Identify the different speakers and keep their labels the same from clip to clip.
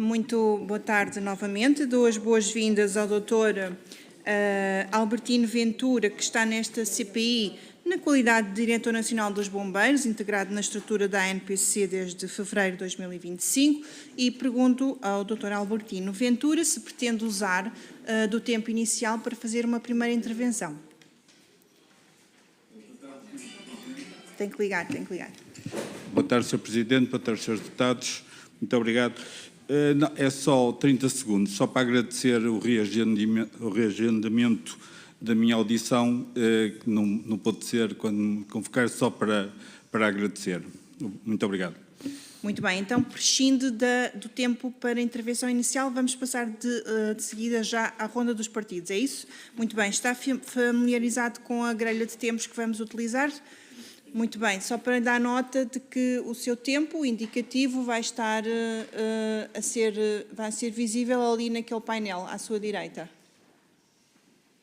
Speaker 1: Muito boa tarde novamente. Dou as boas-vindas ao Dr. Albertino Ventura, que está nesta CPI na qualidade de Diretor Nacional dos Bombeiros, integrado na estrutura da ANPC desde fevereiro de 2025, e pergunto ao Dr. Albertino Ventura se pretende usar do tempo inicial para fazer uma primeira intervenção. Tem que ligar.
Speaker 2: Boa tarde, Sr. Presidente, boa tarde, Srs. Deputados. Muito obrigado. Não, é só 30 segundos, só para agradecer o reagendamento da minha audição, que não pode ser quando me convocar, só para agradecer. Muito obrigado.
Speaker 1: Muito bem, então prescinde do tempo para intervenção inicial, vamos passar de seguida já à ronda dos partidos, é isso? Muito bem, está familiarizado com a grelha de tempos que vamos utilizar? Muito bem, só para dar nota de que o seu tempo indicativo vai estar vai ser visível ali naquele painel à sua direita.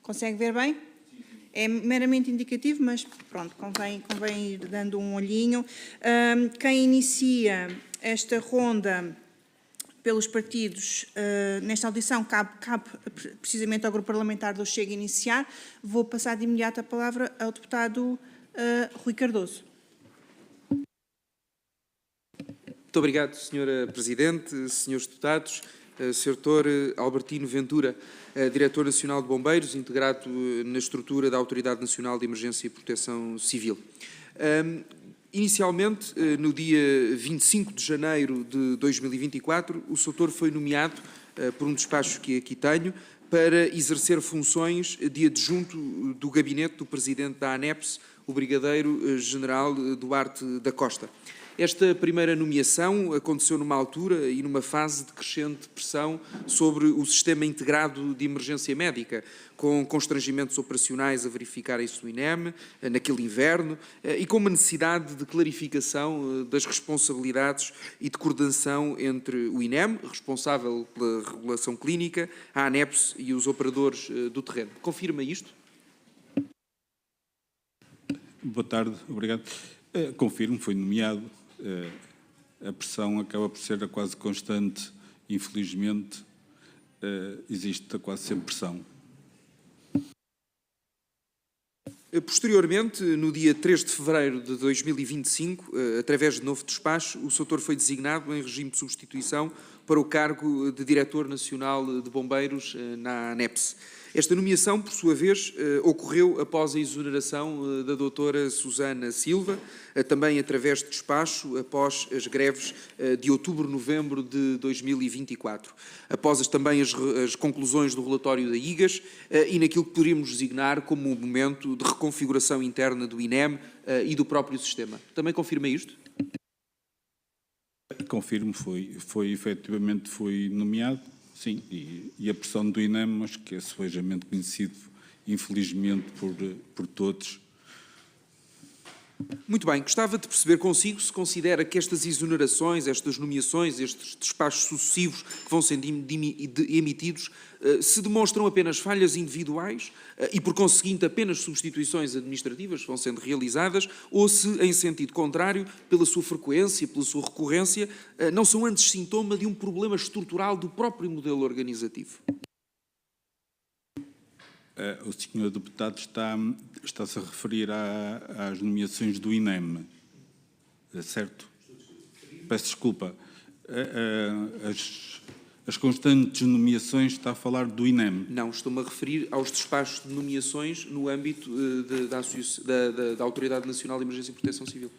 Speaker 1: Consegue ver bem? É meramente indicativo, mas pronto, convém ir dando um olhinho. Quem inicia esta ronda pelos partidos, nesta audição, cabe precisamente ao Grupo Parlamentar do Chega iniciar. Vou passar de imediato a palavra ao deputado Rui Cardoso.
Speaker 3: Muito obrigado, Sra. Presidente, Srs. Deputados, Sr. Dr. Albertino Ventura, Diretor Nacional de Bombeiros, integrado na estrutura da Autoridade Nacional de Emergência e Proteção Civil. Inicialmente, no dia 25 de janeiro de 2024, o Sr. foi nomeado, por um despacho que aqui tenho, para exercer funções de adjunto do gabinete do Presidente da ANEPS, o Brigadeiro-General Duarte da Costa. Esta primeira nomeação aconteceu numa altura e numa fase de crescente pressão sobre o sistema integrado de emergência médica, com constrangimentos operacionais a verificarem-se no INEM, naquele inverno, e com uma necessidade de clarificação das responsabilidades e de coordenação entre o INEM, responsável pela regulação clínica, a ANEPS e os operadores do terreno. Confirma isto?
Speaker 2: Boa tarde, obrigado. Confirmo, foi nomeado. A pressão acaba por ser quase constante, infelizmente, existe quase sempre pressão.
Speaker 3: Posteriormente, no dia 3 de fevereiro de 2025, através de novo despacho, o Sr. foi designado em regime de substituição para o cargo de Diretor Nacional de Bombeiros na ANEPS. Esta nomeação, por sua vez, ocorreu após a exoneração da doutora Susana Silva, também através de despacho, após as greves de outubro-novembro de 2024, após também as conclusões do relatório da IGAS e naquilo que poderíamos designar como um momento de reconfiguração interna do INEM e do próprio sistema. Também confirma isto?
Speaker 2: Confirmo, efetivamente foi nomeado, sim, e a pressão do INEM, acho que é suavemente conhecido, infelizmente, por todos.
Speaker 3: Muito bem, gostava de perceber consigo se considera que estas exonerações, estas nomeações, estes despachos sucessivos que vão sendo emitidos, se demonstram apenas falhas individuais e, por conseguinte, apenas substituições administrativas que vão sendo realizadas, ou se, em sentido contrário, pela sua frequência, pela sua recorrência, não são antes sintoma de um problema estrutural do próprio modelo organizativo.
Speaker 2: O senhor deputado está-se a referir às nomeações do INEM, certo? Peço desculpa. As constantes nomeações, está a falar do INEM?
Speaker 3: Não, estou-me a referir aos despachos de nomeações no âmbito da Autoridade Nacional de Emergência e Proteção Civil.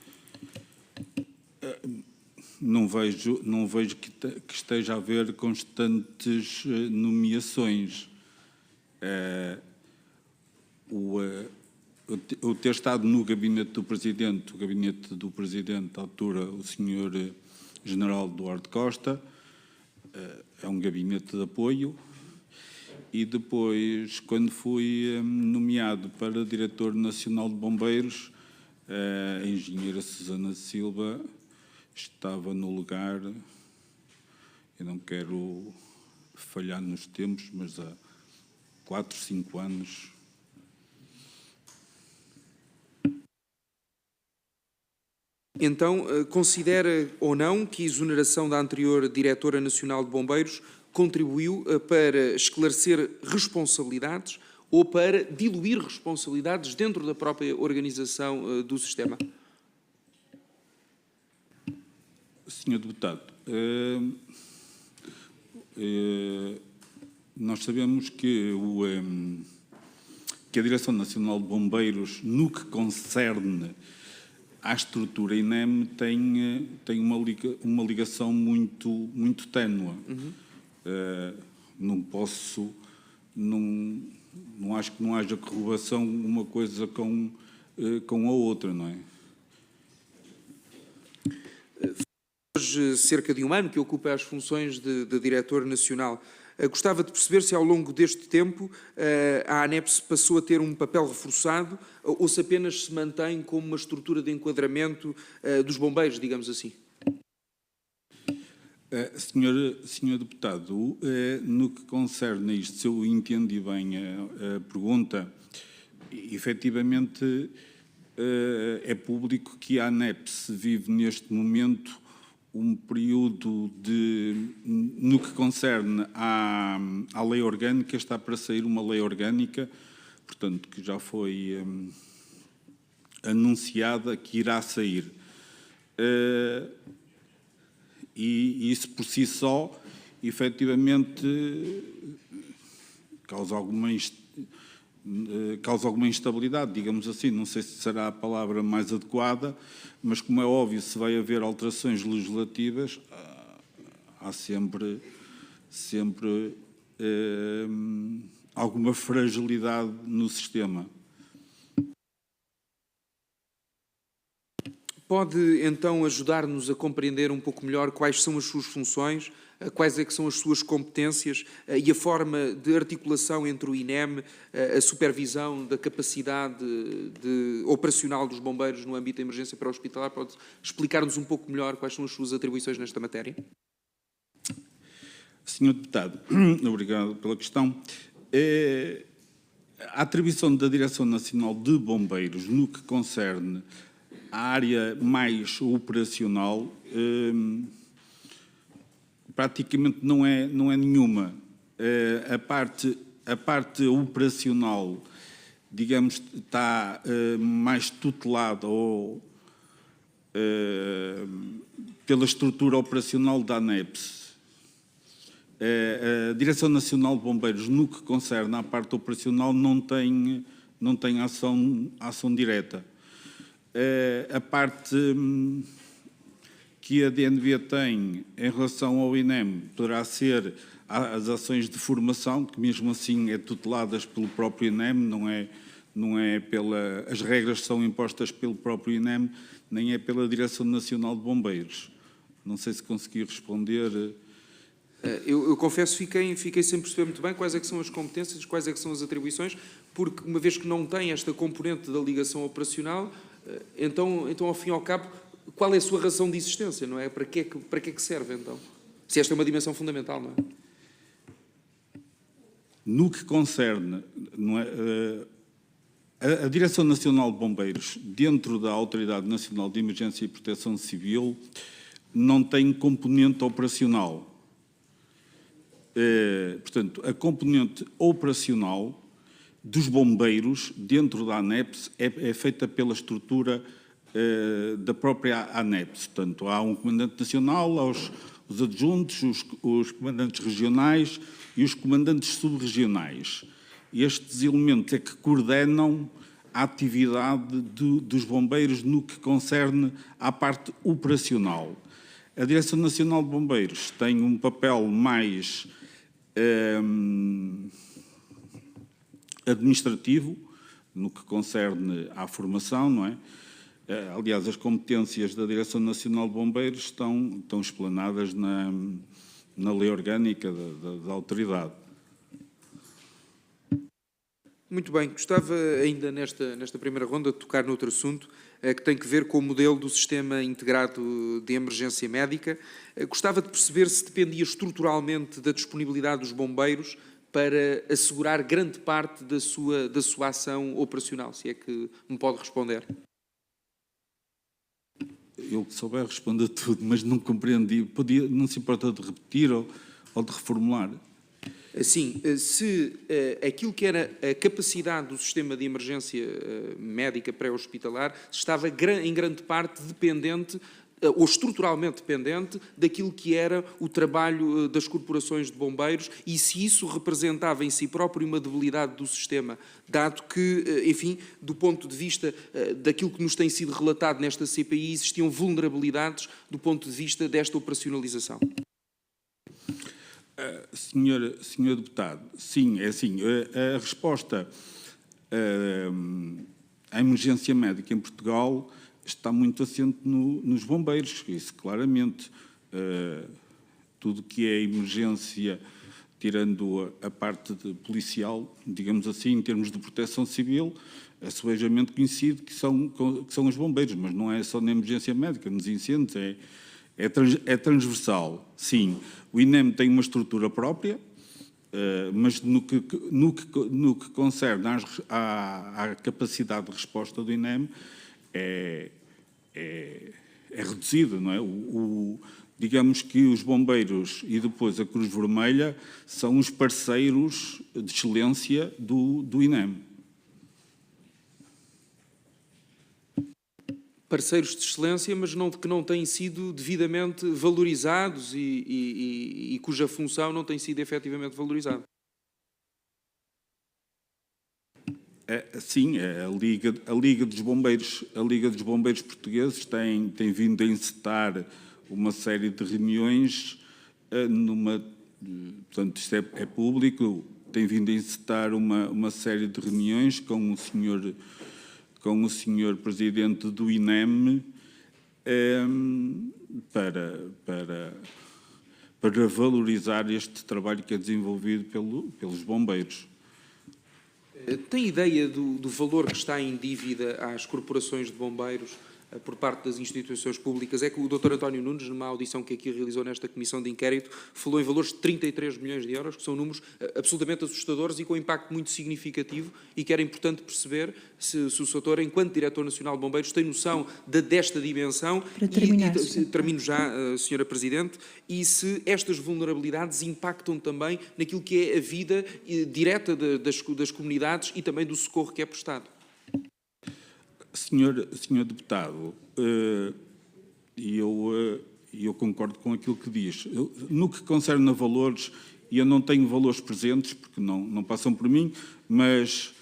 Speaker 2: Não vejo que esteja a haver constantes nomeações. O ter estado no gabinete do Presidente, à altura, o Sr. General Duarte Costa, é um gabinete de apoio, e depois, quando fui nomeado para Diretor Nacional de Bombeiros, a engenheira Susana Silva estava no lugar, eu não quero falhar nos tempos, mas há 4, 5 anos.
Speaker 3: Então, considera ou não que a exoneração da anterior Diretora Nacional de Bombeiros contribuiu para esclarecer responsabilidades ou para diluir responsabilidades dentro da própria organização do sistema?
Speaker 2: Senhor Deputado, nós sabemos que a Direção Nacional de Bombeiros, no que concerne à estrutura INEM, tem uma ligação muito ténue. Não acho que não haja correlação uma coisa com a outra, não é?
Speaker 3: Hoje, cerca de um ano que ocupa as funções de Diretor Nacional. Gostava de perceber se ao longo deste tempo a ANEPS passou a ter um papel reforçado ou se apenas se mantém como uma estrutura de enquadramento dos bombeiros, digamos assim.
Speaker 2: Senhor Deputado, no que concerne a isto, se eu entendi bem a pergunta, efetivamente é público que a ANEPS vive neste momento um período no que concerne à lei orgânica, está para sair uma lei orgânica, portanto, que já foi anunciada que irá sair. E isso por si só, efetivamente, causa alguma instabilidade, digamos assim. Não sei se será a palavra mais adequada, mas, como é óbvio, se vai haver alterações legislativas, há sempre alguma fragilidade no sistema.
Speaker 3: Pode, então, ajudar-nos a compreender um pouco melhor quais são as suas funções, quais é que são as suas competências e a forma de articulação entre o INEM, a supervisão da capacidade operacional dos bombeiros no âmbito da emergência pré-hospitalar? Pode explicar-nos um pouco melhor quais são as suas atribuições nesta matéria?
Speaker 2: Senhor Deputado, obrigado pela questão. A atribuição da Direção Nacional de Bombeiros no que concerne à área mais operacional praticamente não é nenhuma. A parte operacional, digamos, está mais tutelada pela estrutura operacional da ANEPS. A Direção Nacional de Bombeiros, no que concerne à parte operacional, não tem ação direta. A parte que a DNV tem em relação ao INEM poderá ser as ações de formação, que mesmo assim é tuteladas pelo próprio INEM, não é as regras são impostas pelo próprio INEM, nem é pela Direção Nacional de Bombeiros. Não sei se consegui responder.
Speaker 3: Eu confesso, fiquei sem perceber muito bem quais é que são as competências, quais é que são as atribuições, porque uma vez que não tem esta componente da ligação operacional, então ao fim e ao cabo, qual é a sua razão de existência, não é? Para que é que serve, então? Se esta é uma dimensão fundamental, não é?
Speaker 2: No que concerne, não é, a Direção Nacional de Bombeiros, dentro da Autoridade Nacional de Emergência e Proteção Civil, não tem componente operacional. Portanto, a componente operacional dos bombeiros dentro da ANEPS é feita pela estrutura da própria ANEPS. Portanto, há um comandante nacional, os adjuntos, os comandantes regionais e os comandantes subregionais. Estes elementos é que coordenam a atividade dos bombeiros no que concerne à parte operacional. A Direção Nacional de Bombeiros tem um papel mais administrativo, no que concerne à formação, não é? Aliás, as competências da Direção Nacional de Bombeiros estão explanadas na lei orgânica da autoridade.
Speaker 3: Muito bem. Gostava ainda nesta primeira ronda de tocar noutro assunto que tem que ver com o modelo do Sistema Integrado de Emergência Médica. Gostava de perceber se dependia estruturalmente da disponibilidade dos bombeiros para assegurar grande parte da sua ação operacional, se é que me pode responder.
Speaker 2: eu que souber responder tudo, mas não compreendi. Não se importa de repetir ou de reformular?
Speaker 3: Sim, se aquilo que era a capacidade do sistema de emergência médica pré-hospitalar estava em grande parte dependente ou estruturalmente dependente daquilo que era o trabalho das corporações de bombeiros e se isso representava em si próprio uma debilidade do sistema, dado que, enfim, do ponto de vista daquilo que nos tem sido relatado nesta CPI, existiam vulnerabilidades do ponto de vista desta operacionalização.
Speaker 2: Senhor deputado, sim, é assim, a resposta à emergência médica em Portugal está muito assente nos bombeiros, isso claramente. Tudo que é emergência, tirando a parte policial, digamos assim, em termos de proteção civil, é subejamente conhecido que são os bombeiros, mas não é só na emergência médica, nos incêndios, é transversal, sim. O INEM tem uma estrutura própria, mas no que concerne à capacidade de resposta do INEM, é reduzido, não é? Digamos que os bombeiros e depois a Cruz Vermelha são os parceiros de excelência do INEM.
Speaker 3: Parceiros de excelência, mas que não têm sido devidamente valorizados e cuja função não tem sido efetivamente valorizada.
Speaker 2: Sim, a Liga dos Bombeiros Portugueses tem vindo a encetar uma série de reuniões, portanto, isto é público, tem vindo a encetar uma série de reuniões com o senhor Presidente do INEM para valorizar este trabalho que é desenvolvido pelos bombeiros.
Speaker 3: Tem ideia do valor que está em dívida às corporações de bombeiros por parte das instituições públicas? É que o Dr. António Nunes, numa audição que aqui realizou nesta comissão de inquérito, falou em valores de 33 milhões de euros, que são números absolutamente assustadores e com impacto muito significativo, e que era importante perceber se o Sr. enquanto Diretor Nacional de Bombeiros, tem noção desta dimensão.
Speaker 1: Para terminar,
Speaker 3: termino já, Sra. Presidente, e se estas vulnerabilidades impactam também naquilo que é a vida direta das comunidades e também do socorro que é prestado.
Speaker 2: Senhor deputado, eu concordo com aquilo que diz. No que concerne a valores, e eu não tenho valores presentes, porque não passam por mim, mas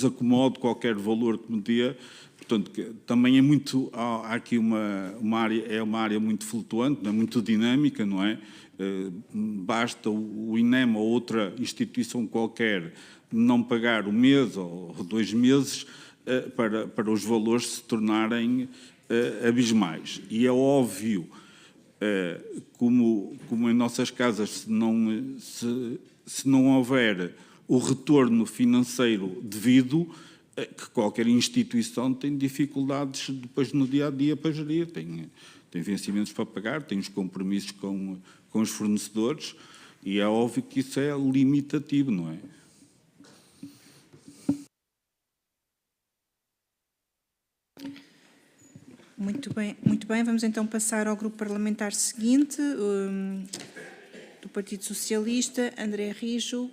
Speaker 2: acomodo qualquer valor que me dê. Portanto, também há aqui uma área muito flutuante, não é? Muito dinâmica, não é? Basta o INEM ou outra instituição qualquer não pagar um mês ou 2 meses para os valores se tornarem abismais. E é óbvio, como em nossas casas, se não houver o retorno financeiro devido, que qualquer instituição tem dificuldades depois no dia-a-dia para gerir. Tem vencimentos para pagar, tem os compromissos com os fornecedores, e é óbvio que isso é limitativo, não é?
Speaker 1: Muito bem. Vamos então passar ao grupo parlamentar seguinte, do Partido Socialista, André Rijo.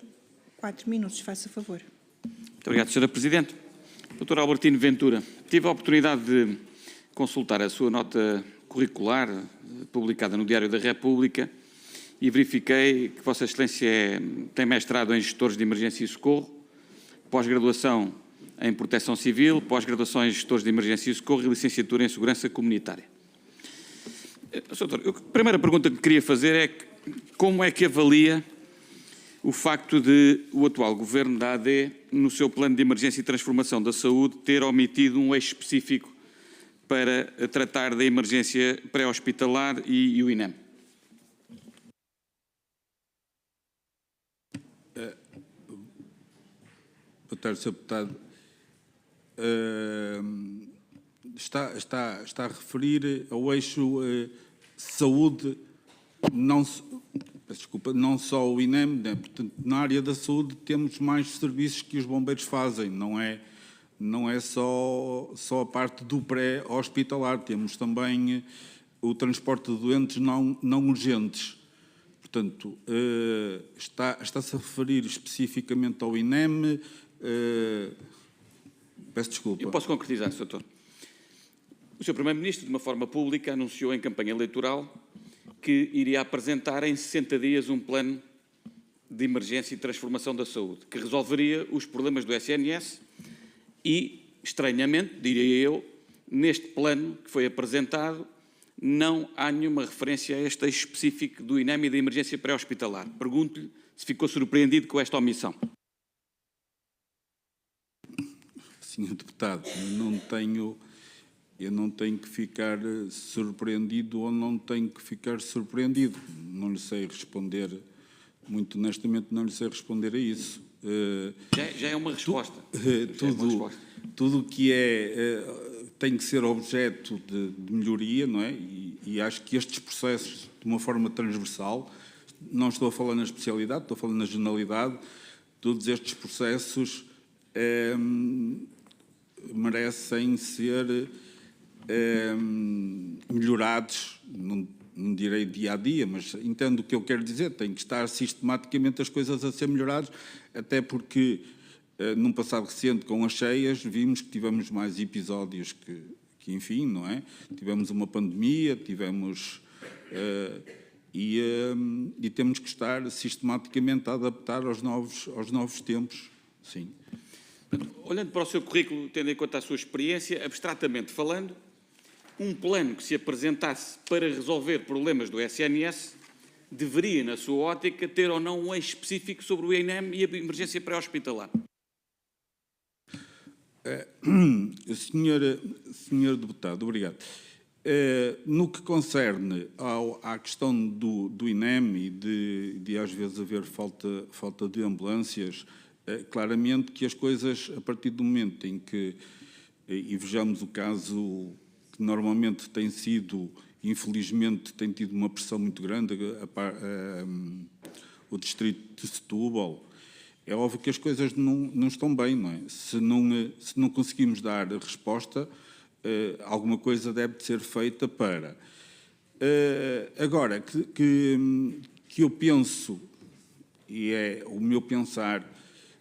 Speaker 1: 4 minutos, faça favor.
Speaker 4: Muito obrigado, Sra. Presidente. Dr. Albertino Ventura, tive a oportunidade de consultar a sua nota curricular, publicada no Diário da República, e verifiquei que Vossa Excelência tem mestrado em Gestores de Emergência e Socorro, pós-graduação em Proteção Civil, pós-graduação em Gestores de Emergência e Socorro e licenciatura em Segurança Comunitária. Doutor, a primeira pergunta que queria fazer é como é que avalia o facto de o atual Governo da AD, no seu Plano de Emergência e Transformação da Saúde, ter omitido um eixo específico para tratar da emergência pré-hospitalar e o INEM?
Speaker 2: Boa tarde, Sr. Deputado. Está a referir ao eixo saúde, não só o INEM, né? Portanto, na área da saúde temos mais serviços que os bombeiros fazem, não é não é só a parte do pré-hospitalar, temos também o transporte de doentes não urgentes. Portanto, está-se a referir especificamente ao INEM? Peço desculpa.
Speaker 4: Eu posso concretizar, Sr. Doutor. O Sr. Primeiro-Ministro, de uma forma pública, anunciou em campanha eleitoral que iria apresentar em 60 dias um plano de emergência e transformação da saúde, que resolveria os problemas do SNS e, estranhamente, diria eu, neste plano que foi apresentado, não há nenhuma referência a este eixo específico do INEM e da emergência pré-hospitalar. Pergunto-lhe se ficou surpreendido com esta omissão.
Speaker 2: Senhor Deputado, eu não tenho que ficar surpreendido ou não tenho que ficar surpreendido. Não lhe sei responder, muito honestamente, não lhe sei responder a isso.
Speaker 4: Já é uma resposta.
Speaker 2: Tudo o que tem que ser objeto de melhoria, não é? E acho que estes processos, de uma forma transversal, não estou a falar na especialidade, estou a falar na generalidade, todos estes processos merecem ser melhorados, não direi dia a dia, mas entendo o que eu quero dizer, tem que estar sistematicamente as coisas a ser melhoradas, até porque num passado recente com as cheias vimos que tivemos mais episódios que enfim, não é? Tivemos uma pandemia, e temos que estar sistematicamente a adaptar aos novos tempos, sim.
Speaker 4: Olhando para o seu currículo, tendo em conta a sua experiência, abstratamente falando, um plano que se apresentasse para resolver problemas do SNS deveria, na sua ótica, ter ou não um eixo específico sobre o INEM e a emergência pré-hospitalar?
Speaker 2: Senhor Deputado, obrigado. No que concerne à questão do INEM e de às vezes haver falta de ambulâncias, claramente que as coisas, a partir do momento em que, e vejamos o caso que normalmente tem sido, infelizmente, tem tido uma pressão muito grande, o distrito de Setúbal, é óbvio que as coisas não estão bem, não é? Se não conseguimos dar resposta, alguma coisa deve ser feita para. Agora, que eu penso, e é o meu pensar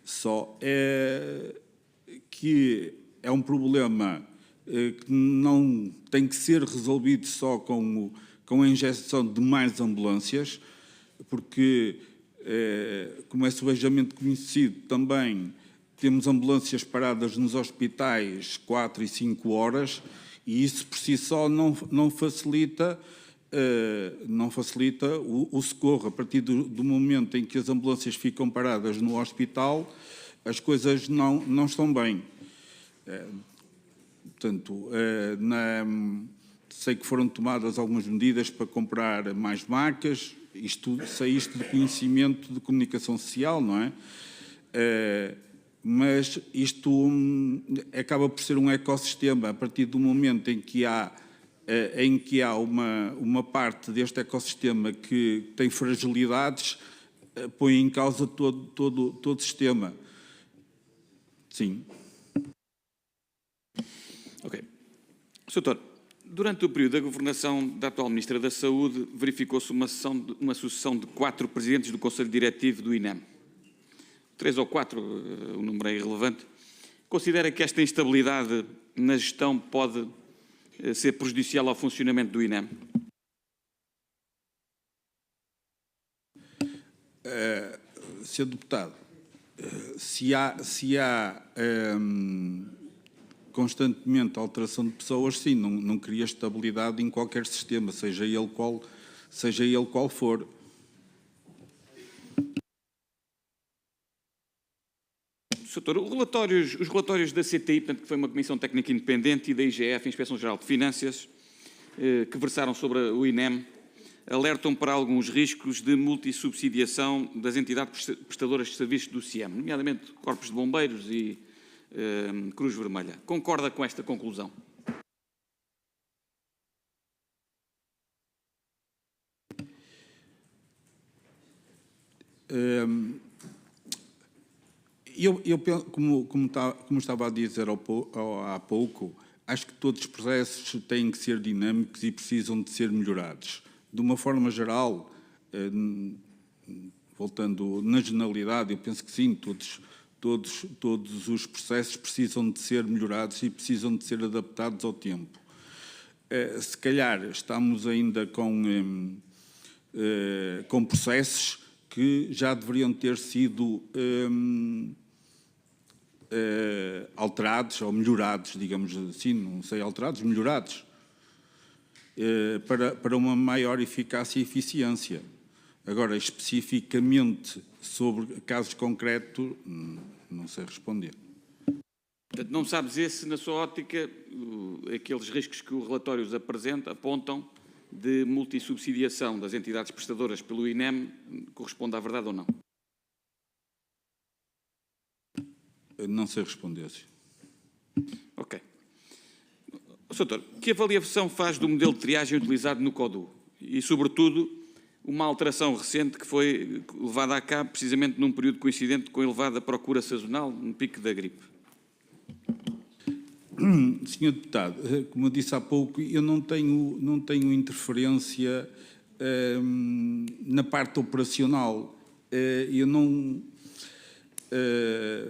Speaker 2: só, é que é um problema que não tem que ser resolvido só com a injeção de mais ambulâncias, porque, como é subejamente conhecido também, temos ambulâncias paradas nos hospitais 4 e 5 horas e isso por si só não facilita o socorro. A partir do momento em que as ambulâncias ficam paradas no hospital, as coisas não estão bem. Portanto, sei que foram tomadas algumas medidas para comprar mais macas, saíste do conhecimento de comunicação social, não é? Mas isto acaba por ser um ecossistema. A partir do momento em que há uma parte deste ecossistema que tem fragilidades, põe em causa todo o sistema. Sim.
Speaker 4: Ok. Sr. Doutor, durante o período da governação da atual Ministra da Saúde, verificou-se uma sucessão de 4 presidentes do Conselho Diretivo do INEM. 3 ou 4, o número é irrelevante. Considera que esta instabilidade na gestão pode ser prejudicial ao funcionamento do INEM?
Speaker 2: Sr. Deputado, se há constantemente alteração de pessoas, sim, não cria estabilidade em qualquer sistema, seja ele qual for.
Speaker 4: Doutor, os relatórios da CTI, portanto, que foi uma comissão técnica independente, e da IGF, Inspeção-Geral de Finanças, que versaram sobre o INEM, alertam para alguns riscos de multissubsidiação das entidades prestadoras de serviços do CIEM, nomeadamente Corpos de Bombeiros e Cruz Vermelha. Concorda com esta conclusão?
Speaker 2: Eu penso, como estava a dizer há pouco, acho que todos os processos têm que ser dinâmicos e precisam de ser melhorados. De uma forma geral, voltando na generalidade, eu penso que sim, todos os processos precisam de ser melhorados e precisam de ser adaptados ao tempo. Se calhar estamos ainda com processos que já deveriam ter sido alterados ou melhorados, digamos assim, não sei, alterados, melhorados, para uma maior eficácia e eficiência. Agora, especificamente sobre casos concretos, não sei responder.
Speaker 4: Portanto, não sabe dizer se, na sua ótica, aqueles riscos que o relatório os apresenta apontam de multissubsidiação das entidades prestadoras pelo INEM corresponde à verdade ou não?
Speaker 2: Não sei responder.
Speaker 4: Ok. Sr. Doutor, que avaliação faz do modelo de triagem utilizado no CODU? E, sobretudo, uma alteração recente que foi levada a cabo precisamente num período coincidente com a elevada procura sazonal, no pico da gripe.
Speaker 2: Senhor Deputado, como eu disse há pouco, eu não tenho interferência na parte operacional. Eu não...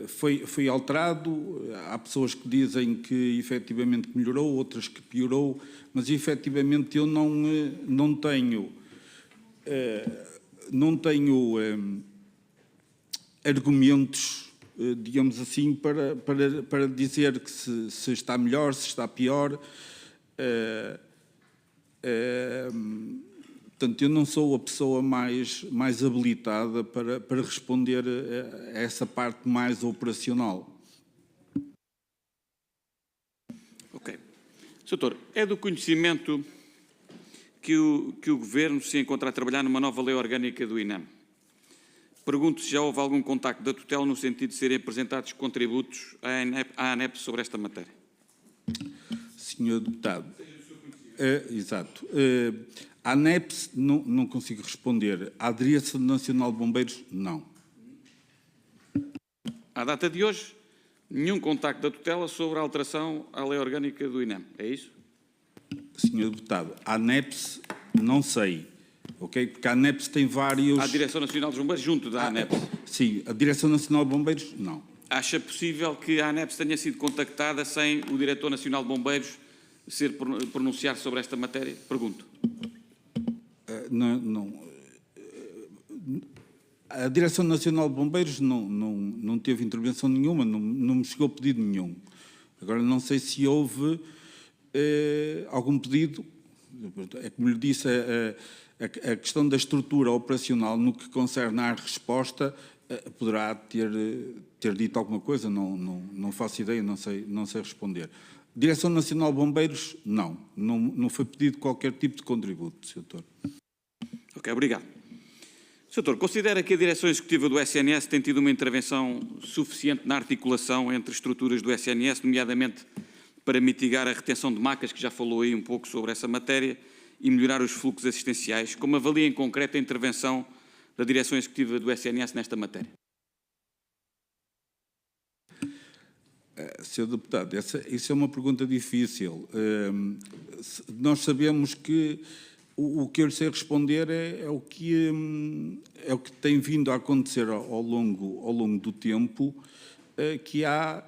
Speaker 2: Foi alterado, há pessoas que dizem que efetivamente melhorou, outras que piorou, mas efetivamente eu não tenho argumentos, digamos assim, para dizer que se está melhor, se está pior. Portanto, eu não sou a pessoa mais habilitada para responder a essa parte mais operacional.
Speaker 4: Ok. Sr. Doutor, é do conhecimento que o Governo se encontra a trabalhar numa nova lei orgânica do INEM. Pergunto se já houve algum contacto da tutela no sentido de serem apresentados contributos à ANEP sobre esta matéria.
Speaker 2: Senhor Deputado, exato. A ANEP não consigo responder. A Direção Nacional de Bombeiros, não.
Speaker 4: À data de hoje, nenhum contacto da tutela sobre a alteração à lei orgânica do INEM. É isso?
Speaker 2: Senhor Deputado, a ANEPS não sei, ok? Porque a ANEPS tem vários...
Speaker 4: À Direção Nacional dos Bombeiros, junto da ANEP.
Speaker 2: Sim, a Direção Nacional de Bombeiros, não.
Speaker 4: Acha possível que a ANEP tenha sido contactada sem o Diretor Nacional de Bombeiros pronunciar sobre esta matéria? Pergunto.
Speaker 2: Não. A Direção Nacional de Bombeiros não teve intervenção nenhuma, não me chegou pedido nenhum. Agora, não sei se houve algum pedido. É como lhe disse, a questão da estrutura operacional no que concerne à resposta poderá ter dito alguma coisa, não faço ideia, não sei responder. Direção Nacional de Bombeiros, não foi pedido qualquer tipo de contributo, Sr. Doutor.
Speaker 4: Ok, obrigado. Sr. Doutor, considera que a Direção Executiva do SNS tem tido uma intervenção suficiente na articulação entre estruturas do SNS, nomeadamente para mitigar a retenção de macas, que já falou aí um pouco sobre essa matéria, e melhorar os fluxos assistenciais? Como avalia em concreto a intervenção da Direção Executiva do SNS nesta matéria?
Speaker 2: Sr. Deputado, isso é uma pergunta difícil. Nós sabemos que o que eu lhe sei responder é o que tem vindo a acontecer ao longo do tempo, que há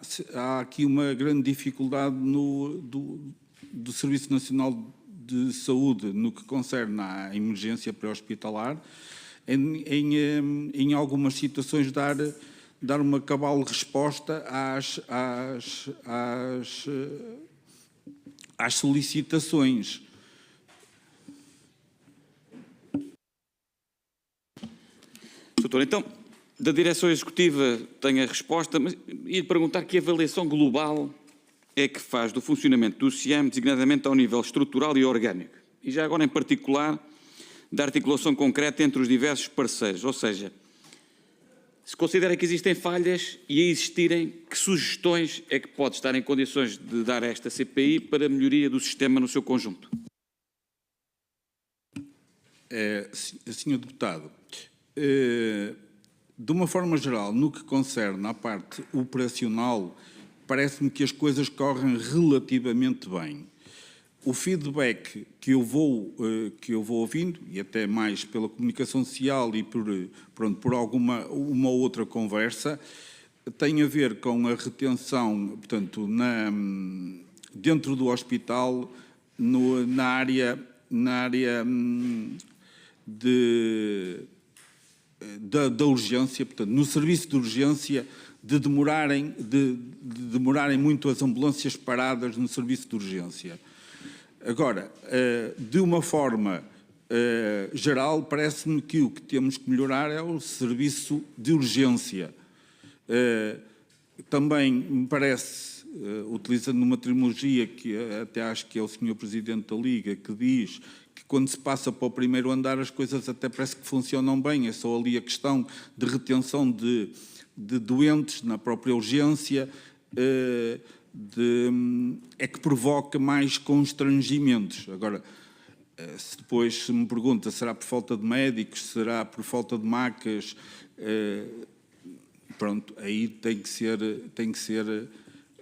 Speaker 2: aqui uma grande dificuldade do Serviço Nacional de Saúde no que concerne à emergência pré-hospitalar, em algumas situações dar uma cabal resposta às solicitações.
Speaker 4: Doutor, então, da Direção Executiva tem a resposta, mas ia perguntar que avaliação global é que faz do funcionamento do CIEM, designadamente ao nível estrutural e orgânico, e já agora em particular da articulação concreta entre os diversos parceiros, ou seja, se considera que existem falhas e, a existirem, que sugestões é que pode estar em condições de dar a esta CPI para a melhoria do sistema no seu conjunto?
Speaker 2: Senhor Deputado, de uma forma geral, no que concerne à parte operacional, parece-me que as coisas correm relativamente bem. O feedback que eu vou ouvindo, e até mais pela comunicação social e por uma outra conversa, tem a ver com a retenção, portanto, dentro do hospital, na área da urgência, portanto, no serviço de urgência, de demorarem muito as ambulâncias paradas no serviço de urgência. Agora, de uma forma geral, parece-me que o que temos que melhorar é o serviço de urgência. Também me parece, utilizando uma terminologia que até acho que é o Sr. Presidente da Liga, que diz que quando se passa para o primeiro andar as coisas até parece que funcionam bem, é só ali a questão de retenção de doentes na própria urgência, é que provoca mais constrangimentos. Agora, se depois me pergunta, será por falta de médicos, será por falta de macas, pronto, aí tem que ser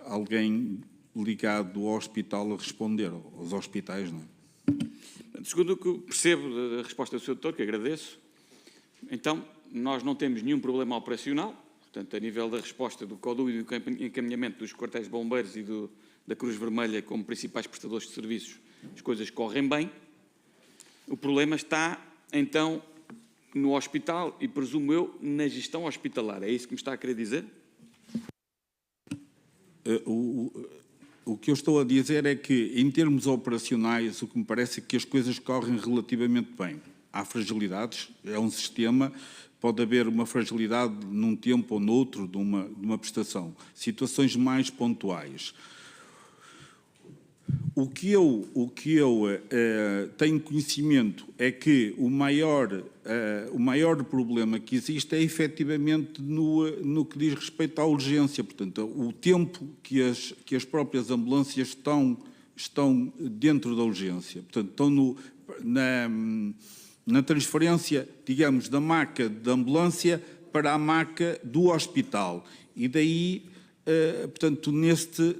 Speaker 2: alguém ligado ao hospital a responder, aos hospitais, não é?
Speaker 4: Segundo o que percebo da resposta do Sr. Doutor, que agradeço, então, nós não temos nenhum problema operacional, portanto, a nível da resposta do CODU e do encaminhamento dos quartéis de bombeiros e da Cruz Vermelha como principais prestadores de serviços, as coisas correm bem. O problema está, então, no hospital e, presumo eu, na gestão hospitalar. É isso que me está a querer dizer?
Speaker 2: O que eu estou a dizer é que, em termos operacionais, o que me parece é que as coisas correm relativamente bem. Há fragilidades, é um sistema, pode haver uma fragilidade num tempo ou noutro de uma prestação. Situações mais pontuais. O que eu tenho conhecimento é que o maior problema que existe é efetivamente no que diz respeito à urgência, portanto, o tempo que as próprias ambulâncias estão dentro da urgência, portanto, estão na transferência, digamos, da maca da ambulância para a maca do hospital e daí, portanto, nesse,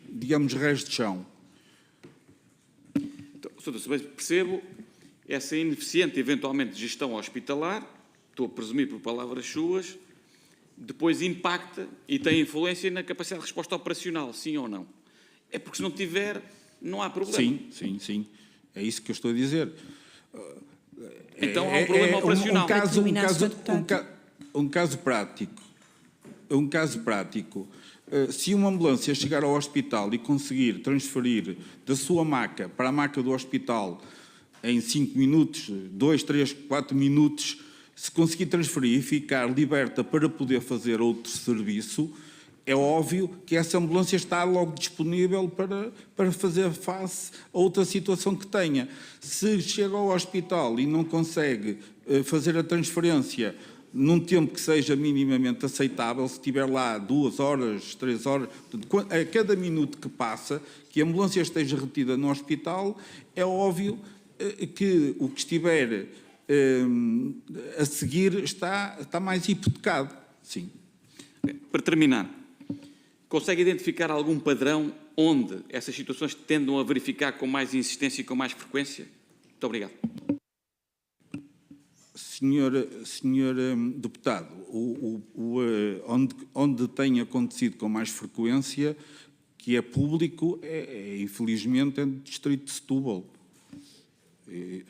Speaker 2: digamos, resto de chão.
Speaker 4: Então, se bem percebo, essa ineficiente, eventualmente, gestão hospitalar, estou a presumir por palavras suas, depois impacta e tem influência na capacidade de resposta operacional, sim ou não? É porque se não tiver, não há problema.
Speaker 2: Sim. É isso que eu estou a dizer.
Speaker 4: Então há um problema operacional.
Speaker 2: Um caso prático. Se uma ambulância chegar ao hospital e conseguir transferir da sua maca para a maca do hospital em 5 minutos, 2, 3, 4 minutos, se conseguir transferir e ficar liberta para poder fazer outro serviço, é óbvio que essa ambulância está logo disponível para fazer face a outra situação que tenha. Se chega ao hospital e não consegue fazer a transferência num tempo que seja minimamente aceitável, se estiver lá 2 horas, 3 horas, a cada minuto que passa, que a ambulância esteja retida no hospital, é óbvio que o que estiver a seguir está mais hipotecado. Sim.
Speaker 4: Para terminar, consegue identificar algum padrão onde essas situações tendam a verificar com mais insistência e com mais frequência? Muito obrigado.
Speaker 2: Senhor deputado, onde tem acontecido com mais frequência, que é público, infelizmente, é no distrito de Setúbal.
Speaker 1: Muito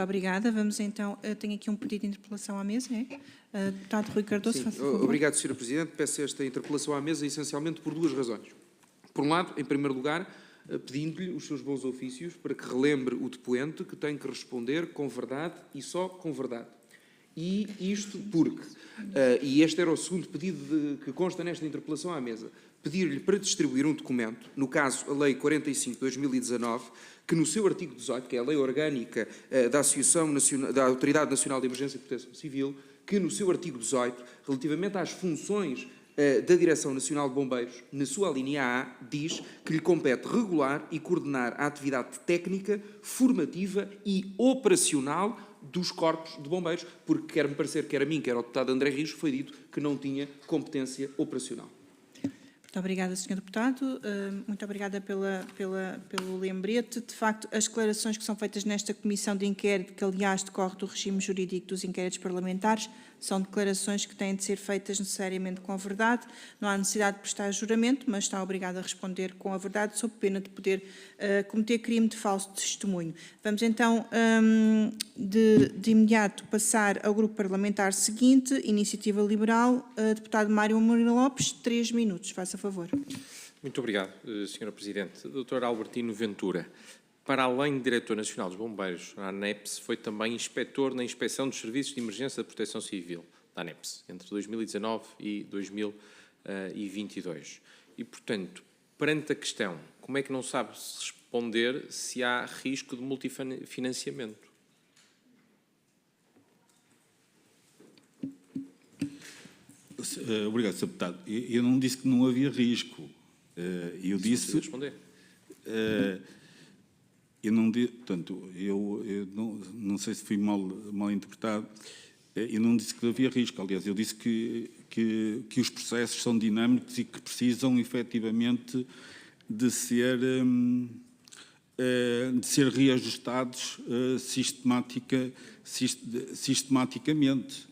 Speaker 1: obrigada. Vamos então, tenho aqui um pedido de interpelação à mesa, é? Deputado Rui Cardoso, faça favor.
Speaker 3: Obrigado, Sra. Presidente. Peço esta interpelação à mesa essencialmente por 2 razões. Por um lado, em primeiro lugar, pedindo-lhe os seus bons ofícios para que relembre o depoente que tem que responder com verdade e só com verdade. E isto porque, e este era o segundo pedido que consta nesta interpelação à mesa, pedir-lhe para distribuir um documento, no caso a Lei 45 de 2019, que no seu artigo 18, que é a Lei Orgânica da Autoridade Nacional de Emergência e Proteção Civil, que no seu artigo 18, relativamente às funções da Direção Nacional de Bombeiros, na sua linha A, diz que lhe compete regular e coordenar a atividade técnica, formativa e operacional dos corpos de bombeiros, porque quer-me parecer, quer a mim, quer ao deputado André Rios, foi dito que não tinha competência operacional.
Speaker 1: Muito obrigada, Sr. Deputado. Muito obrigada pelo lembrete. De facto, as declarações que são feitas nesta comissão de inquérito, que aliás decorre do regime jurídico dos inquéritos parlamentares, são declarações que têm de ser feitas necessariamente com a verdade. Não há necessidade de prestar juramento, mas está obrigado a responder com a verdade, sob pena de poder cometer crime de falso testemunho. Vamos então, de imediato, passar ao grupo parlamentar seguinte, Iniciativa Liberal, deputado Mário Moreira Lopes, 3 minutos, faça favor.
Speaker 5: Muito obrigado, Sra. Presidente. Dr. Albertino Ventura, para além de Diretor Nacional dos Bombeiros, a ANEPS foi também inspetor na Inspeção dos Serviços de Emergência da Proteção Civil, da ANEPS, entre 2019 e 2022. E, portanto, perante a questão, como é que não sabe responder se há risco de multifinanciamento?
Speaker 2: Obrigado, Sr. Deputado. Eu não disse que não havia risco. Eu disse...
Speaker 5: responder.
Speaker 2: Eu não disse, portanto, eu não sei se fui mal interpretado. Eu não disse que havia risco. Aliás, eu disse que os processos são dinâmicos e que precisam, efetivamente, de ser reajustados sistematicamente.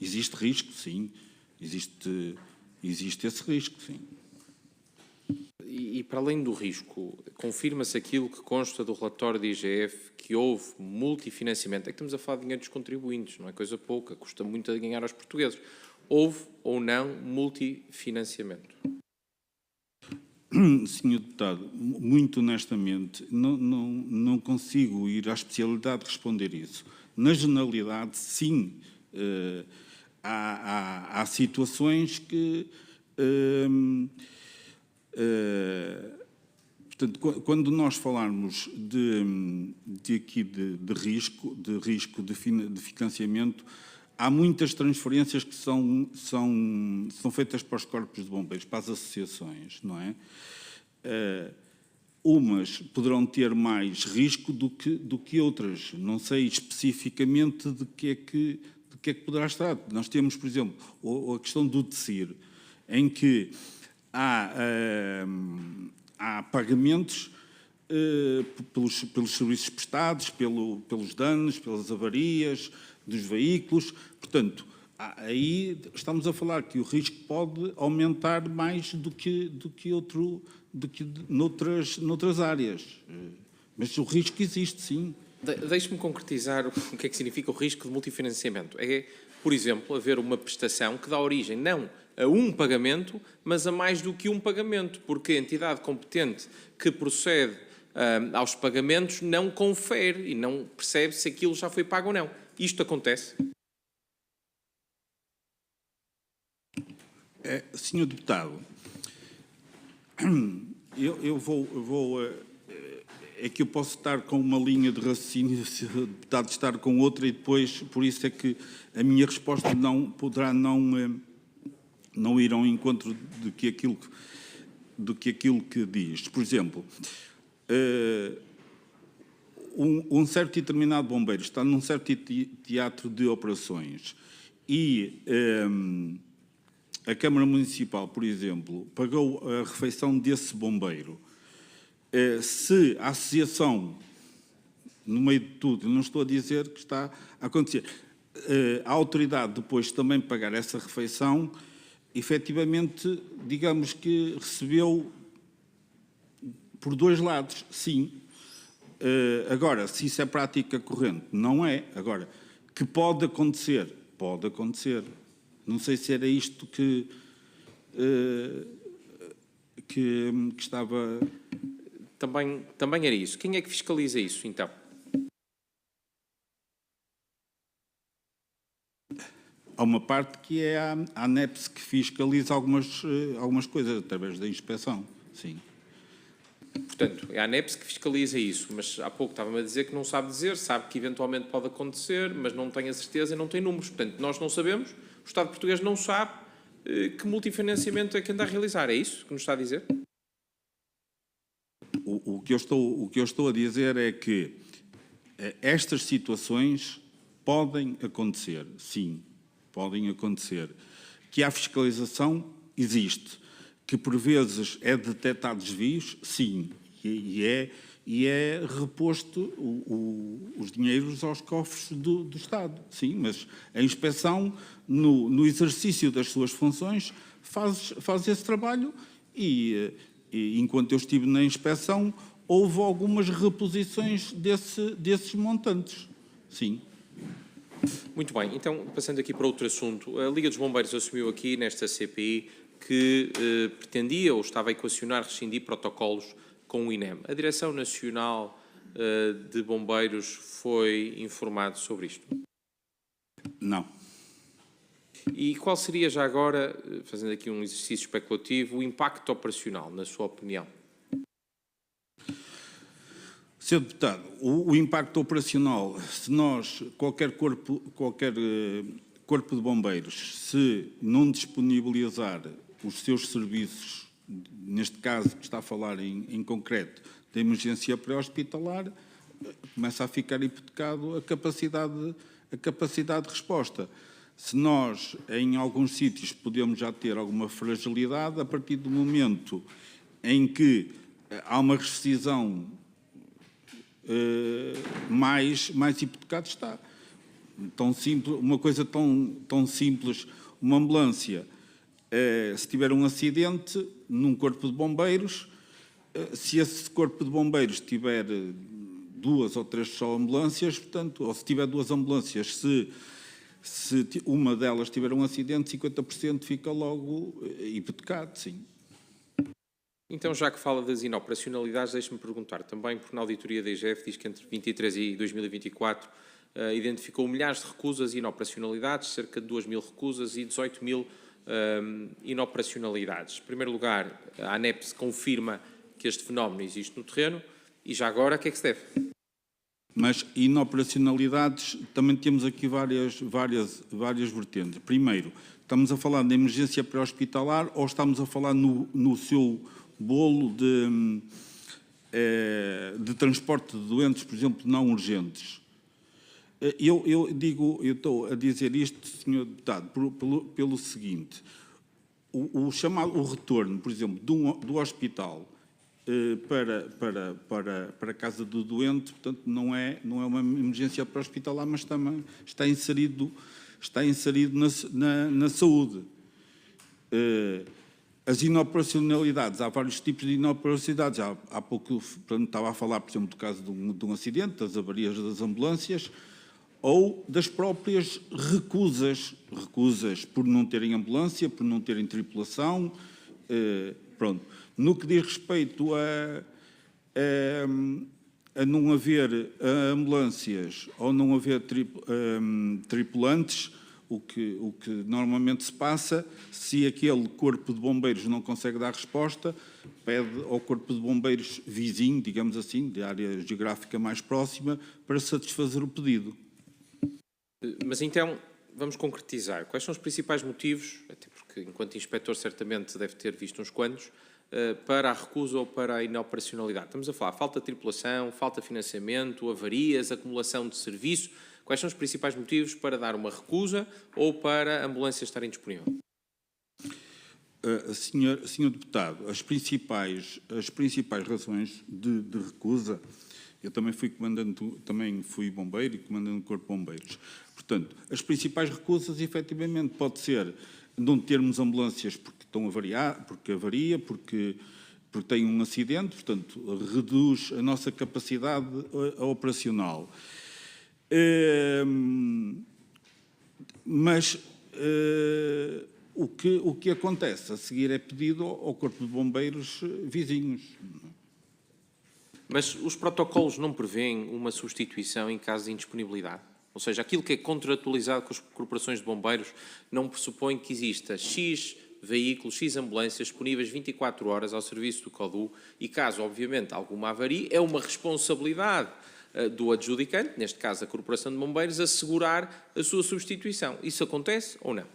Speaker 2: Existe risco, sim. Existe esse risco, sim.
Speaker 5: E para além do risco, confirma-se aquilo que consta do relatório da IGF, que houve multifinanciamento. É que estamos a falar de dinheiro dos contribuintes, não é coisa pouca, custa muito a ganhar aos portugueses. Houve ou não multifinanciamento?
Speaker 2: Senhor Deputado, muito honestamente, não consigo ir à especialidade de responder isso. Na generalidade, sim, há situações que... portanto, quando nós falarmos de risco de financiamento, há muitas transferências que são feitas para os corpos de bombeiros, para as associações, não é? Umas poderão ter mais risco do que outras. Não sei especificamente de que é que poderá estar. Nós temos, por exemplo, a questão do TECIR, em que há pagamentos pelos serviços prestados, pelos danos, pelas avarias dos veículos. Portanto, aí estamos a falar que o risco pode aumentar mais do que noutras áreas. Mas o risco existe, sim.
Speaker 5: Deixe-me concretizar o que é que significa o risco de multifinanciamento. É, por exemplo, haver uma prestação que dá origem não a um pagamento, mas a mais do que um pagamento, porque a entidade competente que procede aos pagamentos não confere e não percebe se aquilo já foi pago ou não. Isto acontece?
Speaker 2: Senhor Deputado, é que eu posso estar com uma linha de raciocínio, se o deputado estar com outra, e depois, por isso é que a minha resposta poderá não ir ao encontro do que aquilo que diz. Por exemplo, um certo e determinado bombeiro está num certo teatro de operações e a Câmara Municipal, por exemplo, pagou a refeição desse bombeiro. Se a associação, no meio de tudo, não estou a dizer que está a acontecer, a autoridade depois também pagar essa refeição, efetivamente, digamos que recebeu por dois lados, sim. Agora, se isso é prática corrente, não é. Agora, que pode acontecer, pode acontecer. Não sei se era isto que estava...
Speaker 5: Também era isso. Quem é que fiscaliza isso, então?
Speaker 2: Há uma parte que é a ANEPS que fiscaliza algumas coisas através da inspeção, sim.
Speaker 5: Portanto, é a ANEPS que fiscaliza isso, mas há pouco estava-me a dizer que não sabe dizer, sabe que eventualmente pode acontecer, mas não tem a certeza e não tem números. Portanto, nós não sabemos, o Estado português não sabe que multifinanciamento é que anda a realizar. É isso que nos está a dizer?
Speaker 2: O que eu estou a dizer é que estas situações podem acontecer, sim, podem acontecer. Que há fiscalização, existe. Que por vezes é detectado desvios, sim, e é reposto os dinheiros aos cofres do Estado, sim, mas a inspeção, no exercício das suas funções, faz esse trabalho e enquanto eu estive na inspeção, houve algumas reposições desses montantes, sim.
Speaker 5: Muito bem, então, passando aqui para outro assunto, a Liga dos Bombeiros assumiu aqui, nesta CPI, que pretendia ou estava a equacionar rescindir protocolos com o INEM. A Direção Nacional de Bombeiros foi informado sobre isto?
Speaker 2: Não.
Speaker 5: E qual seria já agora, fazendo aqui um exercício especulativo, o impacto operacional, na sua opinião?
Speaker 2: Sr. Deputado, o impacto operacional, se nós, qualquer corpo de bombeiros, se não disponibilizar os seus serviços, neste caso que está a falar em concreto, da emergência pré-hospitalar, começa a ficar hipotecado a capacidade de resposta. Se nós, em alguns sítios, podemos já ter alguma fragilidade, a partir do momento em que há uma rescisão mais hipotecado está. Tão simples, uma coisa tão simples, uma ambulância, se tiver um acidente num corpo de bombeiros, se esse corpo de bombeiros tiver 2 ou 3 só ambulâncias, portanto, ou se tiver 2 ambulâncias, se uma delas tiver um acidente, 50% fica logo hipotecado, sim.
Speaker 5: Então, já que fala das inoperacionalidades, deixe-me perguntar também, porque na auditoria da IGF diz que entre 2023 e 2024 identificou milhares de recusas e inoperacionalidades, cerca de 2.000 recusas e 18.000 inoperacionalidades. Em primeiro lugar, a ANEPS confirma que este fenómeno existe no terreno e já agora, a que é que se deve?
Speaker 2: Mas inoperacionalidades, também temos aqui várias vertentes. Primeiro, estamos a falar de emergência pré-hospitalar ou estamos a falar no seu bolo de transporte de doentes, por exemplo, não urgentes? Eu estou a dizer isto, Sr. Deputado, pelo seguinte: o retorno, por exemplo, do hospital para a casa do doente, portanto, não é uma emergência pré-hospitalar, mas também está inserido na saúde. As inoperacionalidades, há vários tipos de inoperacionalidades. Há pouco estava a falar, por exemplo, do caso de um acidente, das avarias das ambulâncias, ou das próprias recusas por não terem ambulância, por não terem tripulação, pronto. No que diz respeito a não haver ambulâncias ou não haver tripulantes, o que normalmente se passa, se aquele corpo de bombeiros não consegue dar resposta, pede ao corpo de bombeiros vizinho, digamos assim, de área geográfica mais próxima, para satisfazer o pedido.
Speaker 5: Mas então, vamos concretizar. Quais são os principais motivos, até porque enquanto inspetor certamente deve ter visto uns quantos, para a recusa ou para a inoperacionalidade? Estamos a falar falta de tripulação, falta de financiamento, avarias, acumulação de serviço. Quais são os principais motivos para dar uma recusa ou para a ambulância estar indisponível?
Speaker 2: Senhor Deputado, as principais razões de recusa, eu também fui bombeiro e comandante do Corpo de Bombeiros. Portanto, as principais recusas, efetivamente, pode ser não termos ambulâncias porque estão porque avaria, porque tem um acidente, portanto, reduz a nossa capacidade operacional. Mas o que acontece a seguir é pedido ao Corpo de Bombeiros vizinhos.
Speaker 5: Mas os protocolos não prevêem uma substituição em caso de indisponibilidade? Ou seja, aquilo que é contratualizado com as corporações de bombeiros não pressupõe que exista X veículos, X ambulâncias disponíveis 24 horas ao serviço do CODU e caso, obviamente, alguma avaria, é uma responsabilidade do adjudicante, neste caso a Corporação de Bombeiros, assegurar a sua substituição. Isso acontece ou não?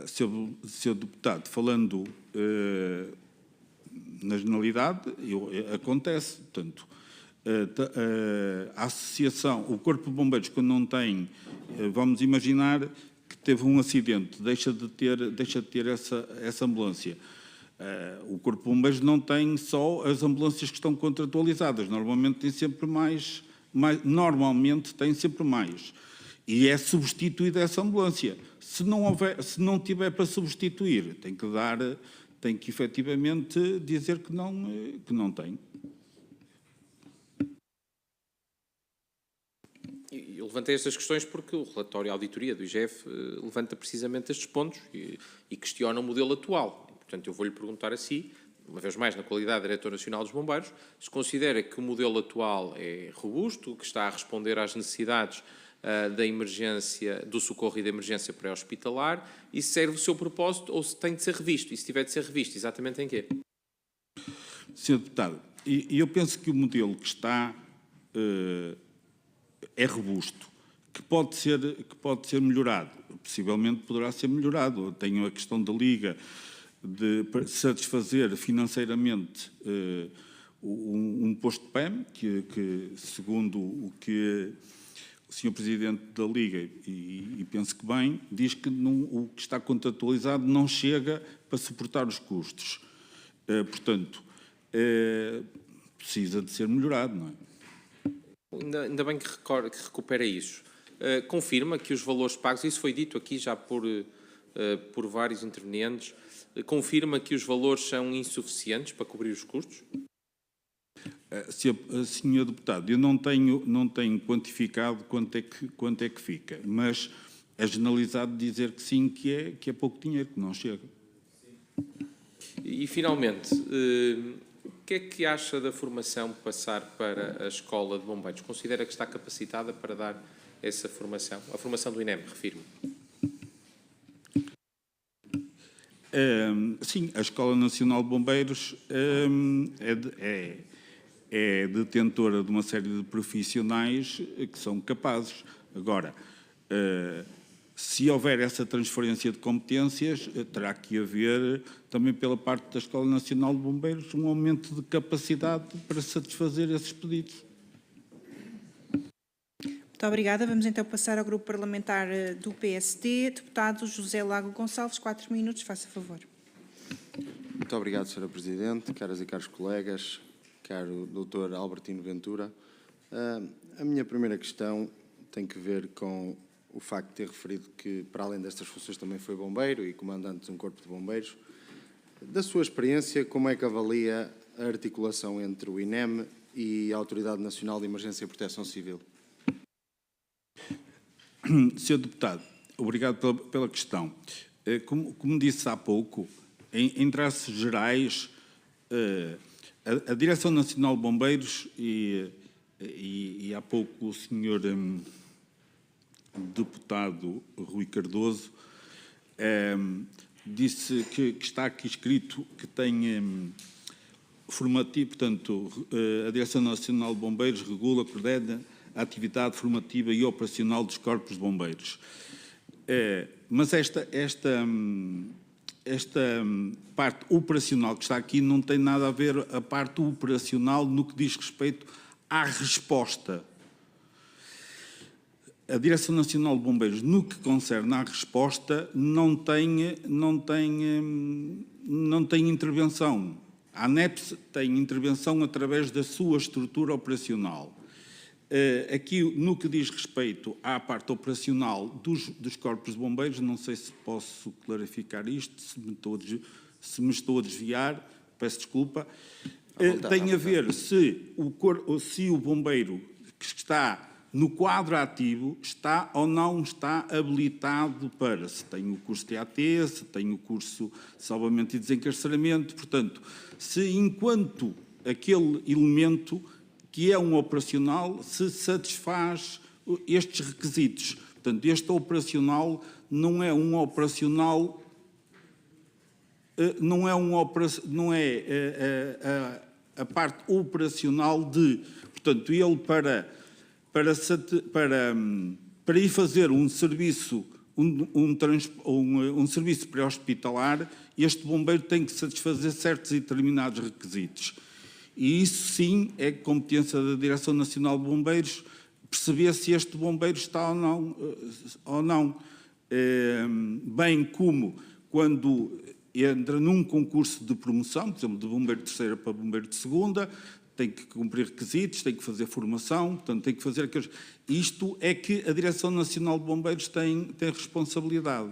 Speaker 2: Sr. Deputado, falando na generalidade, acontece. Portanto, a associação, o Corpo de Bombeiros, quando não tem, vamos imaginar que teve um acidente, deixa de ter essa ambulância. O Corpo de Bombeiros não tem só as ambulâncias que estão contratualizadas, normalmente tem sempre mais. Normalmente tem sempre mais. E é substituída essa ambulância. Se não tiver para substituir, tem que efetivamente dizer que não tem.
Speaker 5: Eu levantei estas questões porque o relatório de auditoria do IGF levanta precisamente estes pontos e questiona o modelo atual. Portanto, eu vou-lhe perguntar a si, uma vez mais na qualidade de Diretor Nacional dos Bombeiros, se considera que o modelo atual é robusto, que está a responder às necessidades da emergência, do socorro e da emergência pré-hospitalar, e se serve o seu propósito ou se tem de ser revisto, e se tiver de ser revisto, exatamente em quê?
Speaker 2: Sr. Deputado, eu penso que o modelo que está é robusto, que pode ser melhorado, possivelmente poderá ser melhorado. Eu tenho a questão da Liga, de satisfazer financeiramente um posto de PEM, que segundo o que o Sr. Presidente da Liga, e penso que bem, diz que o que está contratualizado não chega para suportar os custos. Portanto, precisa de ser melhorado, não é?
Speaker 5: Ainda bem que recupera isso. Confirma que os valores pagos, isso foi dito aqui já por vários intervenientes, confirma que os valores são insuficientes para cobrir os custos?
Speaker 2: Senhor Deputado, eu não tenho quantificado quanto é que fica, mas é generalizado dizer que sim, que é pouco dinheiro, que não chega.
Speaker 5: E, finalmente, o que é que acha da formação passar para a Escola de Bombeiros? Considera que está capacitada para dar essa formação? A formação do INEM, refiro-me.
Speaker 2: Sim, a Escola Nacional de Bombeiros é detentora de uma série de profissionais que são capazes. Agora, se houver essa transferência de competências, terá que haver também pela parte da Escola Nacional de Bombeiros um aumento de capacidade para satisfazer esses pedidos.
Speaker 1: Muito obrigada. Vamos então passar ao grupo parlamentar do PSD. Deputado José Lago Gonçalves, 4 minutos, faça favor.
Speaker 6: Muito obrigado, Sra. Presidente, caras e caros colegas, caro Dr. Albertino Ventura. A minha primeira questão tem que ver com o facto de ter referido que, para além destas funções, também foi bombeiro e comandante de um corpo de bombeiros. Da sua experiência, como é que avalia a articulação entre o INEM e a Autoridade Nacional de Emergência e Proteção Civil?
Speaker 2: Sr. Deputado, obrigado pela questão. Como disse há pouco, em traços gerais, a Direção Nacional de Bombeiros e há pouco o Sr. Deputado Rui Cardoso disse que está aqui escrito que tem formativo, portanto, a Direção Nacional de Bombeiros regula, coordena a atividade formativa e operacional dos corpos de bombeiros. Mas esta parte operacional que está aqui não tem nada a ver a parte operacional no que diz respeito à resposta. A Direção Nacional de Bombeiros, no que concerne à resposta, não tem intervenção. A ANEPS tem intervenção através da sua estrutura operacional. Aqui, no que diz respeito à parte operacional dos corpos de bombeiros, não sei se posso clarificar isto, se me estou a desviar, peço desculpa, tem a ver se o bombeiro que está no quadro ativo está ou não está habilitado para, se tem o curso TAT, se tem o curso de salvamento e desencarceramento, portanto, se enquanto aquele elemento que é um operacional, se satisfaz estes requisitos. Portanto, este operacional não é um operacional, não é a parte operacional de, portanto, ele para ir fazer um serviço, um serviço pré-hospitalar, este bombeiro tem que satisfazer certos e determinados requisitos. E isso sim é competência da Direção Nacional de Bombeiros, perceber se este bombeiro está ou não. Bem como quando entra num concurso de promoção, por exemplo, de bombeiro de terceira para bombeiro de segunda, tem que cumprir requisitos, tem que fazer formação, portanto, tem que fazer aqueles... Isto é que a Direção Nacional de Bombeiros tem responsabilidade.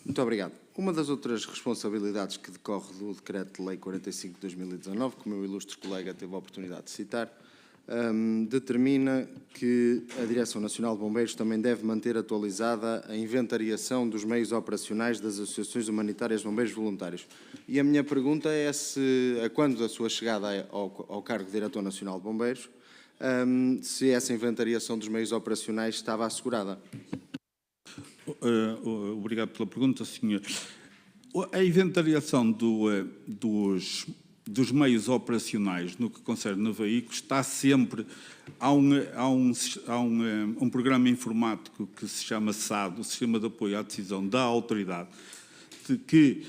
Speaker 6: Muito obrigado. Uma das outras responsabilidades que decorre do Decreto-Lei 45 de 2019, que o meu ilustre colega teve a oportunidade de citar, determina que a Direção Nacional de Bombeiros também deve manter atualizada a inventariação dos meios operacionais das associações humanitárias de bombeiros voluntários. E a minha pergunta é se, a quando da sua chegada ao cargo de Diretor Nacional de Bombeiros, se essa inventariação dos meios operacionais estava assegurada.
Speaker 2: Obrigado pela pergunta, senhor. A inventariação dos meios operacionais no que concerne a veículos está sempre... Há um programa informático que se chama SAD, o Sistema de Apoio à Decisão da Autoridade, de que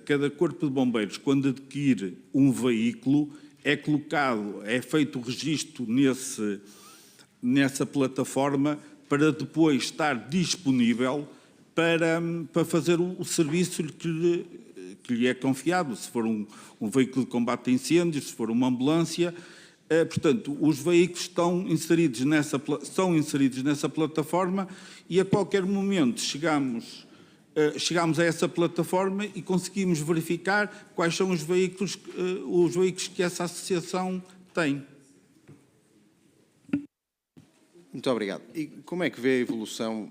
Speaker 2: cada corpo de bombeiros, quando adquire um veículo, é colocado, é feito o registro nessa plataforma para depois estar disponível para fazer o serviço que lhe é confiado, se for um veículo de combate a incêndios, se for uma ambulância. Portanto, os veículos estão inseridos nessa plataforma e a qualquer momento chegamos a essa plataforma e conseguimos verificar quais são os veículos que essa associação tem.
Speaker 6: Muito obrigado. E como é que vê a evolução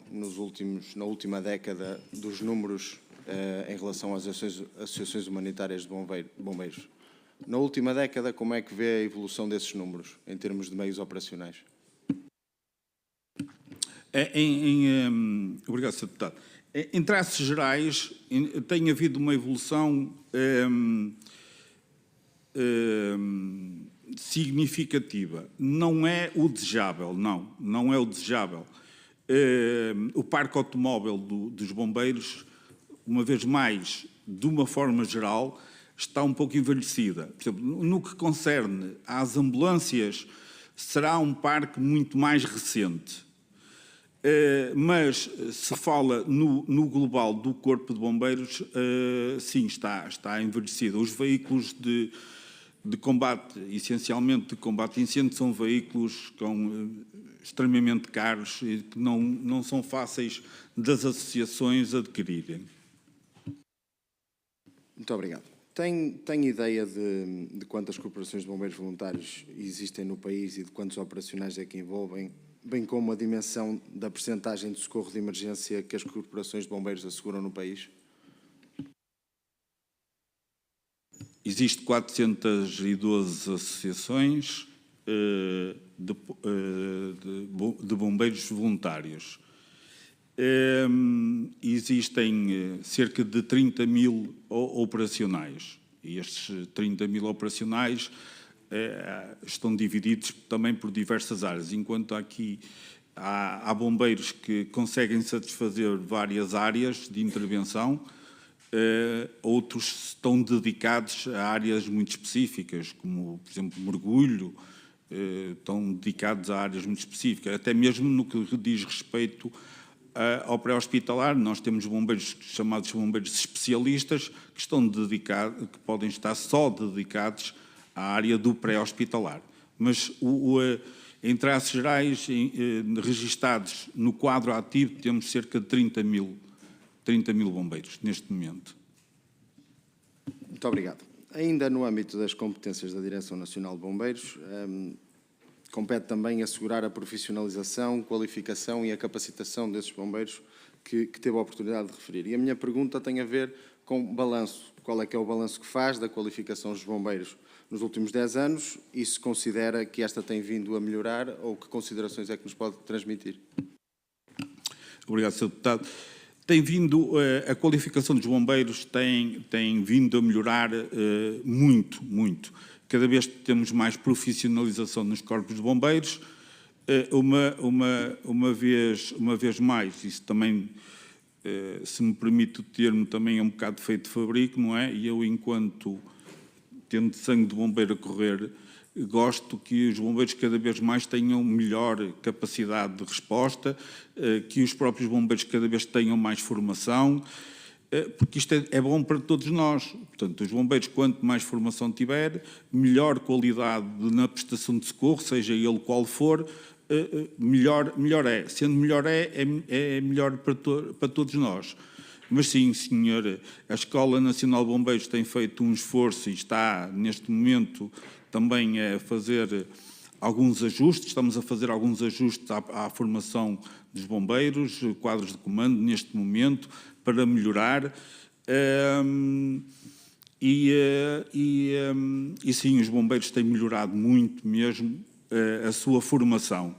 Speaker 6: na última década dos números em relação às associações humanitárias de bombeiros? Na última década, como é que vê a evolução desses números em termos de meios operacionais?
Speaker 2: Obrigado, Sr. Deputado. Em traços gerais, tem havido uma evolução significativa. Não é o desejável, não é o desejável. O parque automóvel dos bombeiros, uma vez mais, de uma forma geral, está um pouco envelhecida. Por exemplo, no que concerne às ambulâncias, será um parque muito mais recente. Mas se fala no global do Corpo de Bombeiros, sim, está envelhecido. Os veículos de combate, essencialmente de combate a incêndio, são veículos extremamente caros e que não são fáceis das associações adquirirem.
Speaker 6: Muito obrigado. Tem ideia de quantas corporações de bombeiros voluntários existem no país e de quantos operacionais é que envolvem, bem como a dimensão da percentagem de socorro de emergência que as corporações de bombeiros asseguram no país?
Speaker 2: Existem 412 associações de bombeiros voluntários. Existem cerca de 30 mil operacionais. E estes 30 mil operacionais estão divididos também por diversas áreas, enquanto aqui há bombeiros que conseguem satisfazer várias áreas de intervenção, outros estão dedicados a áreas muito específicas, como, por exemplo, mergulho, estão dedicados a áreas muito específicas, até mesmo no que diz respeito ao pré-hospitalar. Nós temos bombeiros chamados bombeiros especialistas que podem estar só dedicados à área do pré-hospitalar. Mas, em traços gerais, registados no quadro ativo, temos cerca de 30 mil bombeiros neste momento.
Speaker 6: Muito obrigado. Ainda no âmbito das competências da Direção Nacional de Bombeiros, compete também assegurar a profissionalização, qualificação e a capacitação desses bombeiros que teve a oportunidade de referir. E a minha pergunta tem a ver com balanço. Qual é que é o balanço que faz da qualificação dos bombeiros nos últimos 10 anos e se considera que esta tem vindo a melhorar ou que considerações é que nos pode transmitir?
Speaker 2: Obrigado, Sr. Deputado. A qualificação dos bombeiros tem vindo a melhorar muito, muito. Cada vez temos mais profissionalização nos corpos de bombeiros. Uma vez mais, isso também, se me permite o termo, também é um bocado feito de fabrico, não é? E eu, enquanto tendo sangue de bombeiro a correr, gosto que os bombeiros cada vez mais tenham melhor capacidade de resposta, que os próprios bombeiros cada vez tenham mais formação, porque isto é bom para todos nós. Portanto, os bombeiros, quanto mais formação tiver, melhor qualidade na prestação de socorro, seja ele qual for, melhor é. Sendo melhor é melhor para todos nós. Mas sim, senhor, a Escola Nacional de Bombeiros tem feito um esforço e está, neste momento, também a fazer alguns ajustes. Estamos a fazer alguns ajustes à formação dos bombeiros, quadros de comando, neste momento, para melhorar. E sim, os bombeiros têm melhorado muito mesmo a sua formação.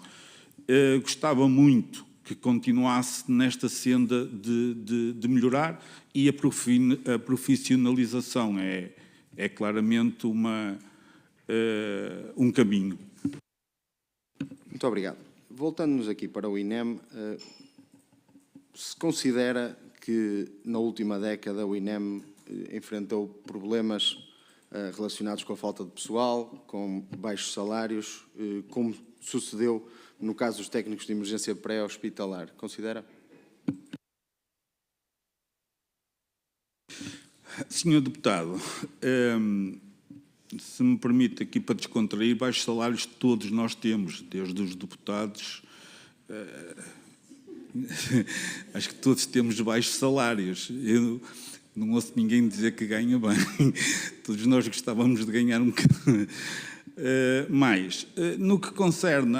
Speaker 2: Gostava muito que continuasse nesta senda de melhorar, e a profissionalização é claramente um caminho.
Speaker 6: Muito obrigado. Voltando-nos aqui para o INEM, se considera que na última década o INEM enfrentou problemas relacionados com a falta de pessoal, com baixos salários, como sucedeu no caso dos técnicos de emergência pré-hospitalar. Considera?
Speaker 2: Senhor deputado, se me permite aqui para descontrair, baixos salários todos nós temos, desde os deputados, acho que todos temos baixos salários. Eu não ouço ninguém dizer que ganha bem, todos nós gostávamos de ganhar um bocadinho mais. No que concerne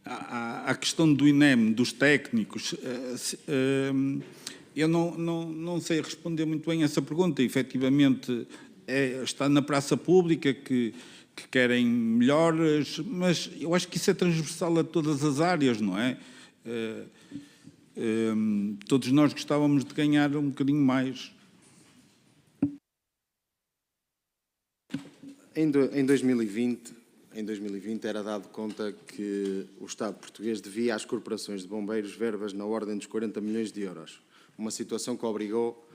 Speaker 2: à questão do INEM, dos técnicos, eu não sei responder muito bem essa pergunta. Efetivamente, está na praça pública que querem melhores, mas eu acho que isso é transversal a todas as áreas, não é? Todos nós gostávamos de ganhar um bocadinho mais.
Speaker 6: Em 2020 era dado conta que o Estado português devia às corporações de bombeiros verbas na ordem dos 40 milhões de euros. Uma situação que obrigou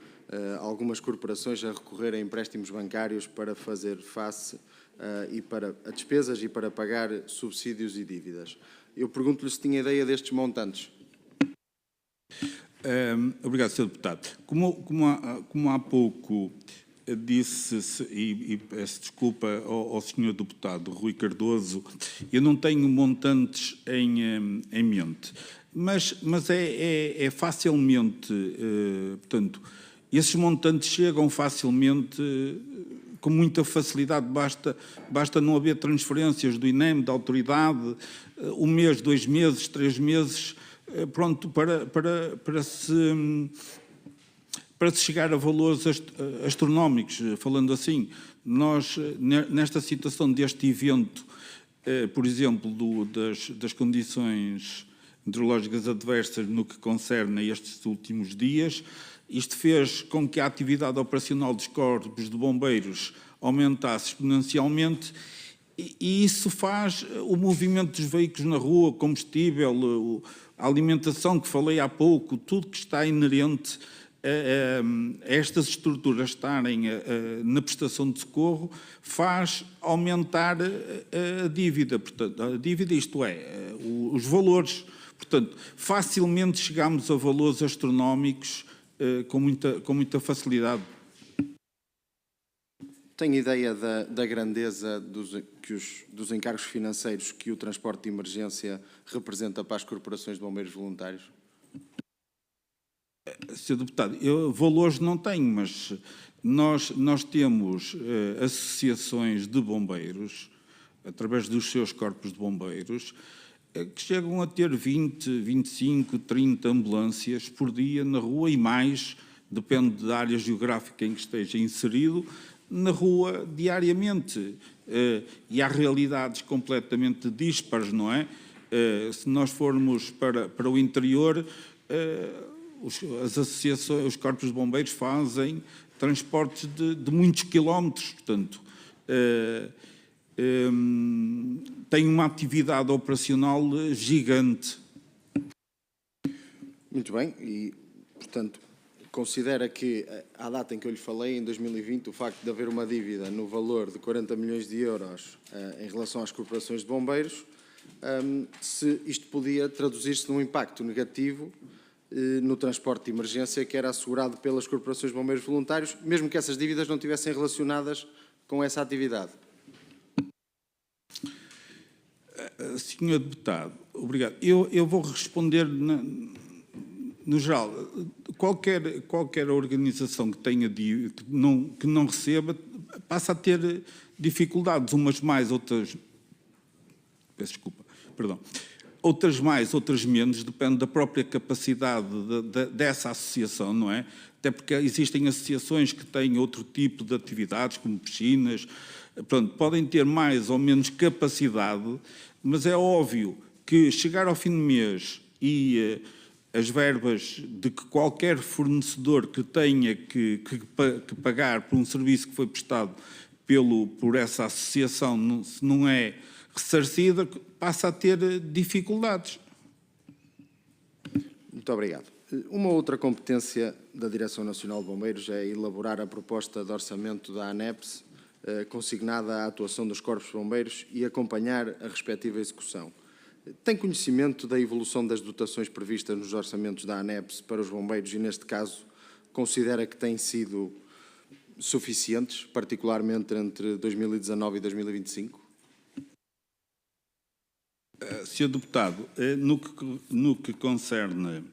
Speaker 6: algumas corporações a recorrer a empréstimos bancários para fazer face a despesas e para pagar subsídios e dívidas. Eu pergunto-lhe se tinha ideia destes montantes.
Speaker 2: Obrigado, Sr. Deputado. Como há pouco disse, e peço desculpa ao Sr. Deputado Rui Cardoso, eu não tenho montantes em mente, mas é facilmente, portanto, esses montantes chegam facilmente, com muita facilidade, basta não haver transferências do INEM, da autoridade, um mês, 2 meses, 3 meses, pronto, para se chegar a valores astronómicos, falando assim. Nós, nesta situação deste evento, por exemplo, das condições meteorológicas adversas no que concerne a estes últimos dias, isto fez com que a atividade operacional dos corpos de bombeiros aumentasse exponencialmente, e isso faz o movimento dos veículos na rua, combustível, a alimentação que falei há pouco, tudo que está inerente a estas estruturas estarem na prestação de socorro, faz aumentar a dívida. Portanto, a dívida, isto é, os valores. Portanto, facilmente chegamos a valores astronómicos com muita facilidade.
Speaker 6: Tem ideia da grandeza dos encargos financeiros que o transporte de emergência representa para as corporações de bombeiros voluntários?
Speaker 2: Sr. Deputado, eu valores não tenho, mas nós temos associações de bombeiros, através dos seus corpos de bombeiros, que chegam a ter 20, 25, 30 ambulâncias por dia na rua, e mais, depende da área geográfica em que esteja inserido, na rua diariamente. E há realidades completamente dispares, não é? Se nós formos para o interior, as associações, os corpos de bombeiros fazem transportes de muitos quilómetros, portanto, tem uma atividade operacional gigante.
Speaker 6: Muito bem, e, portanto, considera que, à data em que eu lhe falei, em 2020, o facto de haver uma dívida no valor de 40 milhões de euros em relação às corporações de bombeiros, se isto podia traduzir-se num impacto negativo no transporte de emergência que era assegurado pelas corporações de bombeiros voluntários, mesmo que essas dívidas não estivessem relacionadas com essa atividade.
Speaker 2: Senhor Deputado, obrigado. Eu vou responder no geral. Qualquer organização que tenha que não receba passa a ter dificuldades, umas mais, outras... Peço desculpa, perdão. Outras mais, outras menos, depende da própria capacidade dessa associação, não é? Até porque existem associações que têm outro tipo de atividades, como piscinas, pronto, podem ter mais ou menos capacidade, mas é óbvio que chegar ao fim do mês e as verbas de que qualquer fornecedor que tenha que pagar por um serviço que foi prestado por essa associação, se não é ressarcida, passa a ter dificuldades.
Speaker 6: Muito obrigado. Uma outra competência da Direção Nacional de Bombeiros é elaborar a proposta de orçamento da ANEPS, consignada à atuação dos corpos de bombeiros e acompanhar a respectiva execução. Tem conhecimento da evolução das dotações previstas nos orçamentos da ANEPS para os bombeiros e, neste caso, considera que têm sido suficientes, particularmente entre 2019 e 2025?
Speaker 2: Senhor Deputado, no que concerne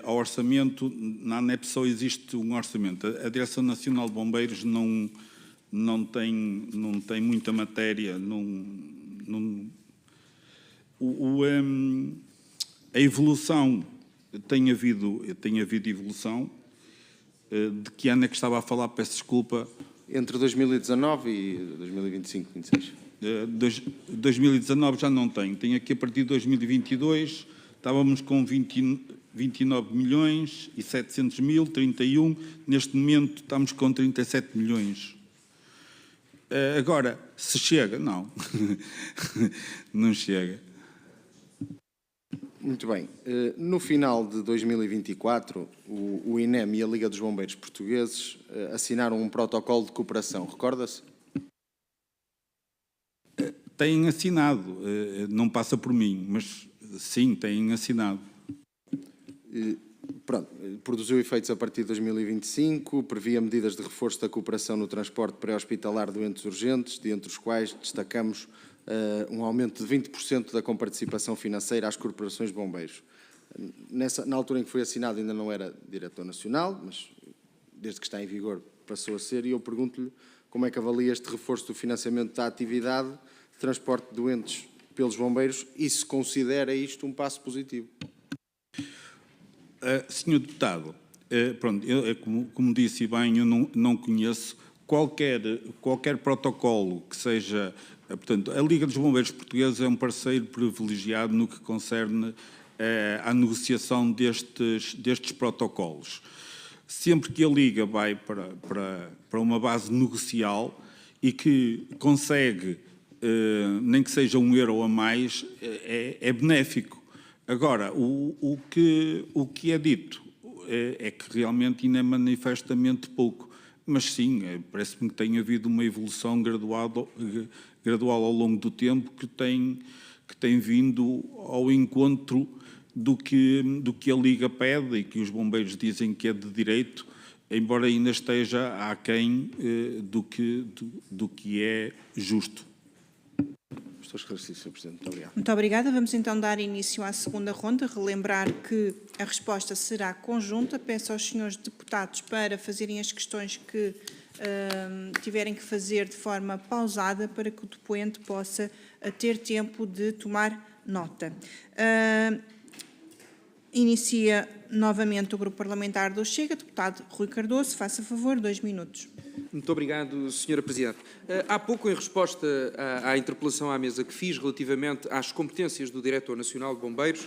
Speaker 2: ao orçamento, na ANEP só existe um orçamento. A Direção Nacional de Bombeiros não tem muita matéria, a evolução, tem havido evolução. De que ano é que estava a falar? Peço desculpa.
Speaker 6: Entre 2019 e 2025, 26.
Speaker 2: 2019 já não tenho. Tenho aqui a partir de 2022, estávamos com 29 milhões e 700 mil, 31. Neste momento estamos com 37 milhões. Agora, se chega? Não. Não chega.
Speaker 6: Muito bem. No final de 2024, o INEM e a Liga dos Bombeiros Portugueses assinaram um protocolo de cooperação. Recorda-se?
Speaker 2: Têm assinado. Não passa por mim, mas sim, têm assinado.
Speaker 6: Pronto. Produziu efeitos a partir de 2025, previa medidas de reforço da cooperação no transporte pré-hospitalar de doentes urgentes, dentre os quais destacamos um aumento de 20% da comparticipação financeira às corporações de bombeiros. Na altura em que foi assinado ainda não era diretor nacional, mas desde que está em vigor passou a ser, e eu pergunto-lhe como é que avalia este reforço do financiamento da atividade de transporte de doentes pelos bombeiros e se considera isto um passo positivo.
Speaker 2: Senhor Deputado, pronto, como disse bem, eu não conheço qualquer protocolo que seja... Portanto, a Liga dos Bombeiros Portugueses é um parceiro privilegiado no que concerne à negociação destes protocolos. Sempre que a Liga vai para uma base negocial e que consegue, nem que seja um euro a mais, é benéfico. Agora, o que é dito é que realmente ainda é manifestamente pouco. Mas sim, parece-me que tem havido uma evolução gradual ao longo do tempo que tem vindo ao encontro do que a Liga pede e que os bombeiros dizem que é de direito, embora ainda esteja aquém do que é justo.
Speaker 6: Estou esclarecido, Sr. Presidente. Muito obrigado.
Speaker 1: Muito obrigada. Vamos então dar início à segunda ronda. Relembrar que a resposta será conjunta. Peço aos senhores deputados para fazerem as questões que tiverem que fazer de forma pausada para que o depoente possa ter tempo de tomar nota. Inicia novamente o Grupo Parlamentar do Chega. Deputado Rui Cardoso, faça favor, 2 minutos.
Speaker 3: Muito obrigado, Sra. Presidente. Há pouco, em resposta à interpelação à mesa que fiz relativamente às competências do Diretor Nacional de Bombeiros,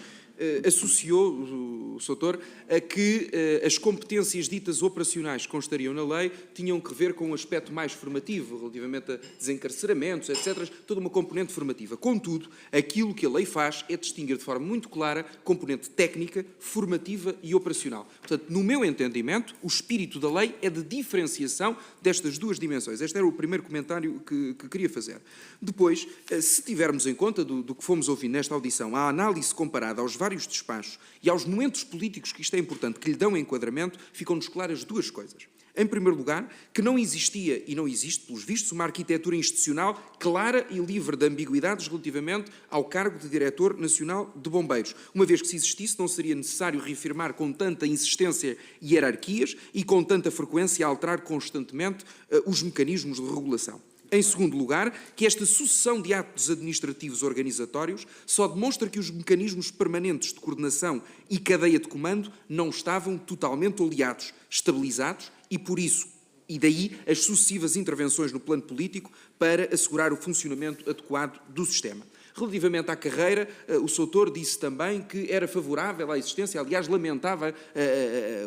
Speaker 3: associou o Sr. Doutor a que as competências ditas operacionais que constariam na lei tinham que ver com um aspecto mais formativo, relativamente a desencarceramentos, etc., toda uma componente formativa. Contudo, aquilo que a lei faz é distinguir de forma muito clara componente técnica, formativa e operacional. Portanto, no meu entendimento, o espírito da lei é de diferenciação destas duas dimensões. Este era o primeiro comentário que queria fazer. Depois, se tivermos em conta do que fomos ouvindo nesta audição, a análise comparada aos vários despachos e aos momentos políticos, que isto é importante, que lhe dão enquadramento, ficam-nos claras duas coisas. Em primeiro lugar, que não existia e não existe, pelos vistos, uma arquitetura institucional clara e livre de ambiguidades relativamente ao cargo de Diretor Nacional de Bombeiros. Uma vez que se existisse, não seria necessário reafirmar com tanta insistência hierarquias e com tanta frequência alterar constantemente os mecanismos de regulação. Em segundo lugar, que esta sucessão de atos administrativos organizatórios só demonstra que os mecanismos permanentes de coordenação e cadeia de comando não estavam totalmente oleados, estabilizados e, por isso, e daí as sucessivas intervenções no plano político para assegurar o funcionamento adequado do sistema. Relativamente à carreira, o Sr. Doutor disse também que era favorável à existência, aliás, lamentava